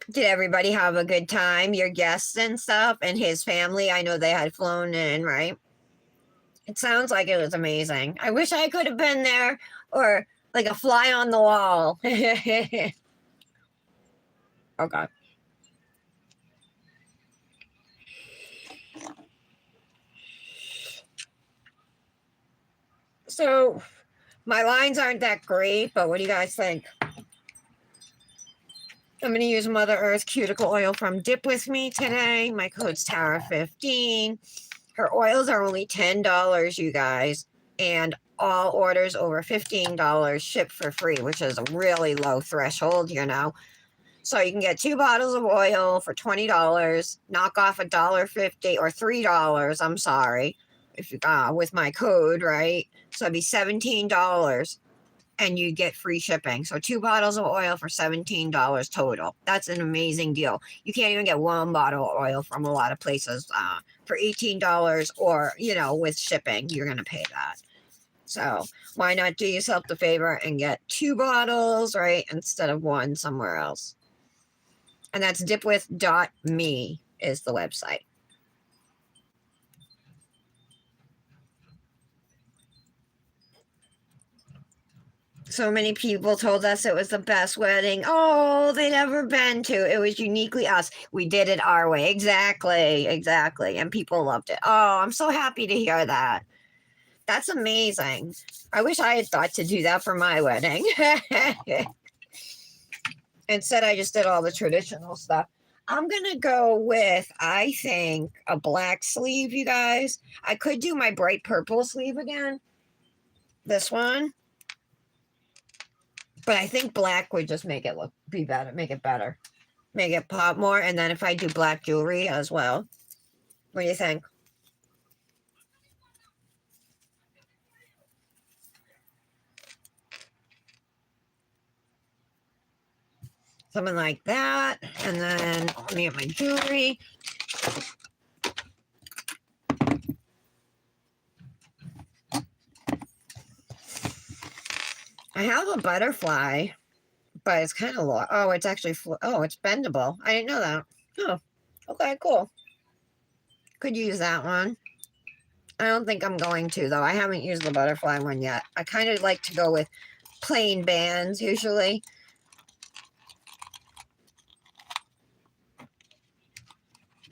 Did everybody have a good time? Your guests and stuff, and his family? I know they had flown in, right? It sounds like it was amazing. I wish I could have been there, or like a fly on the wall. Okay. So my lines aren't that great, but what do you guys think? I'm going to use Mother Earth cuticle oil from Dip With Me today. My code's Tara15. Her oils are only $10, you guys, and all orders over $15 ship for free, which is a really low threshold, you know. So you can get 2 bottles of oil for $20, knock off $1.50 or $3. I'm sorry, if you with my code, right? So it'd be $17. and you get free shipping. So 2 bottles of oil for $17 total. That's an amazing deal. You can't even get 1 bottle of oil from a lot of places for $18, or, you know, with shipping, you're going to pay that. So why not do yourself the favor and get 2 bottles, right, instead of 1 somewhere else. And that's dipwith.me is the website. So many people told us it was the best wedding. Oh, they'd ever been to. It was uniquely us. We did it our way. Exactly. And people loved it. Oh, I'm so happy to hear that. That's amazing. I wish I had thought to do that for my wedding. Instead, I just did all the traditional stuff. I'm going to go with, I think, a black sleeve, you guys. I could do my bright purple sleeve again. This one. But I think black would just make it be better. Make it better. Make it pop more. And then if I do black jewelry as well. What do you think? Something like that. And then let me get my jewelry. I have a butterfly, but it's kind of low. Oh, it's actually, it's bendable. I didn't know that. Oh, okay, cool. Could use that one. I don't think I'm going to, though. I haven't used the butterfly one yet. I kind of like to go with plain bands, usually.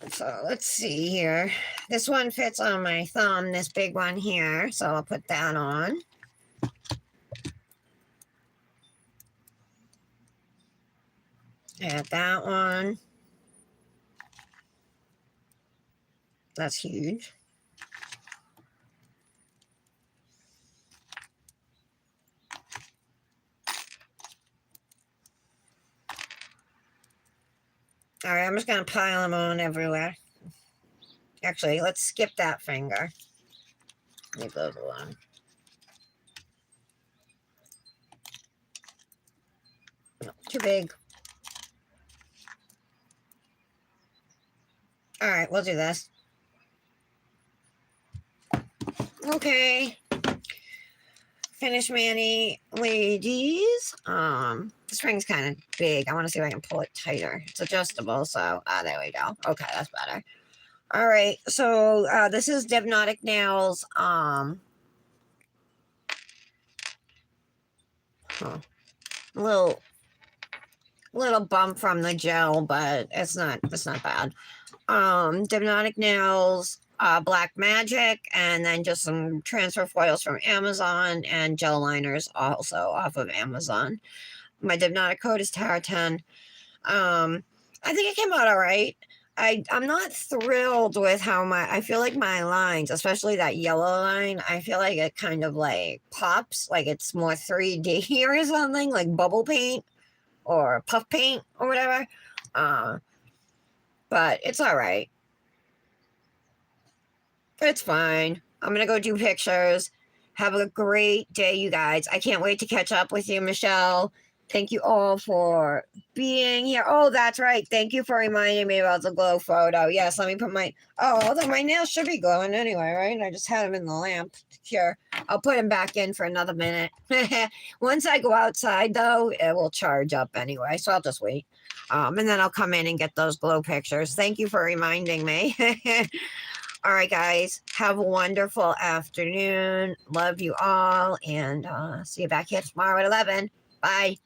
So let's see here. This one fits on my thumb, this big one here. So I'll put that on. Add that one. That's huge. All right, I'm just going to pile them on everywhere. Actually, let's skip that finger. Leave those alone. No, too big. All right, we'll do this. Okay. Finish Manny ladies. This ring's kind of big. I want to see if I can pull it tighter. It's adjustable, so there we go. Okay, that's better. All right, so this is dipnails. Little bump from the gel, but it's not bad. Dipnails, Black Magic, and then just some transfer foils from Amazon and gel liners also off of Amazon. My Dipnotic code is Tara10. I think it came out all right. I'm not thrilled with how I feel like my lines, especially that yellow line, I feel like it kind of like pops, like it's more 3D or something, like bubble paint or puff paint or whatever. But it's all right. It's fine. I'm going to go do pictures. Have a great day, you guys. I can't wait to catch up with you, Michelle. Thank you all for being here. Oh, that's right. Thank you for reminding me about the glow photo. Yes, let me put my... Oh, although my nails should be glowing anyway, right? I just had them in the lamp. Here, I'll put them back in for another minute. Once I go outside, though, it will charge up anyway, so I'll just wait. And then I'll come in and get those glow pictures. Thank you for reminding me. All right, guys. Have a wonderful afternoon. Love you all. And see you back here tomorrow at 11. Bye.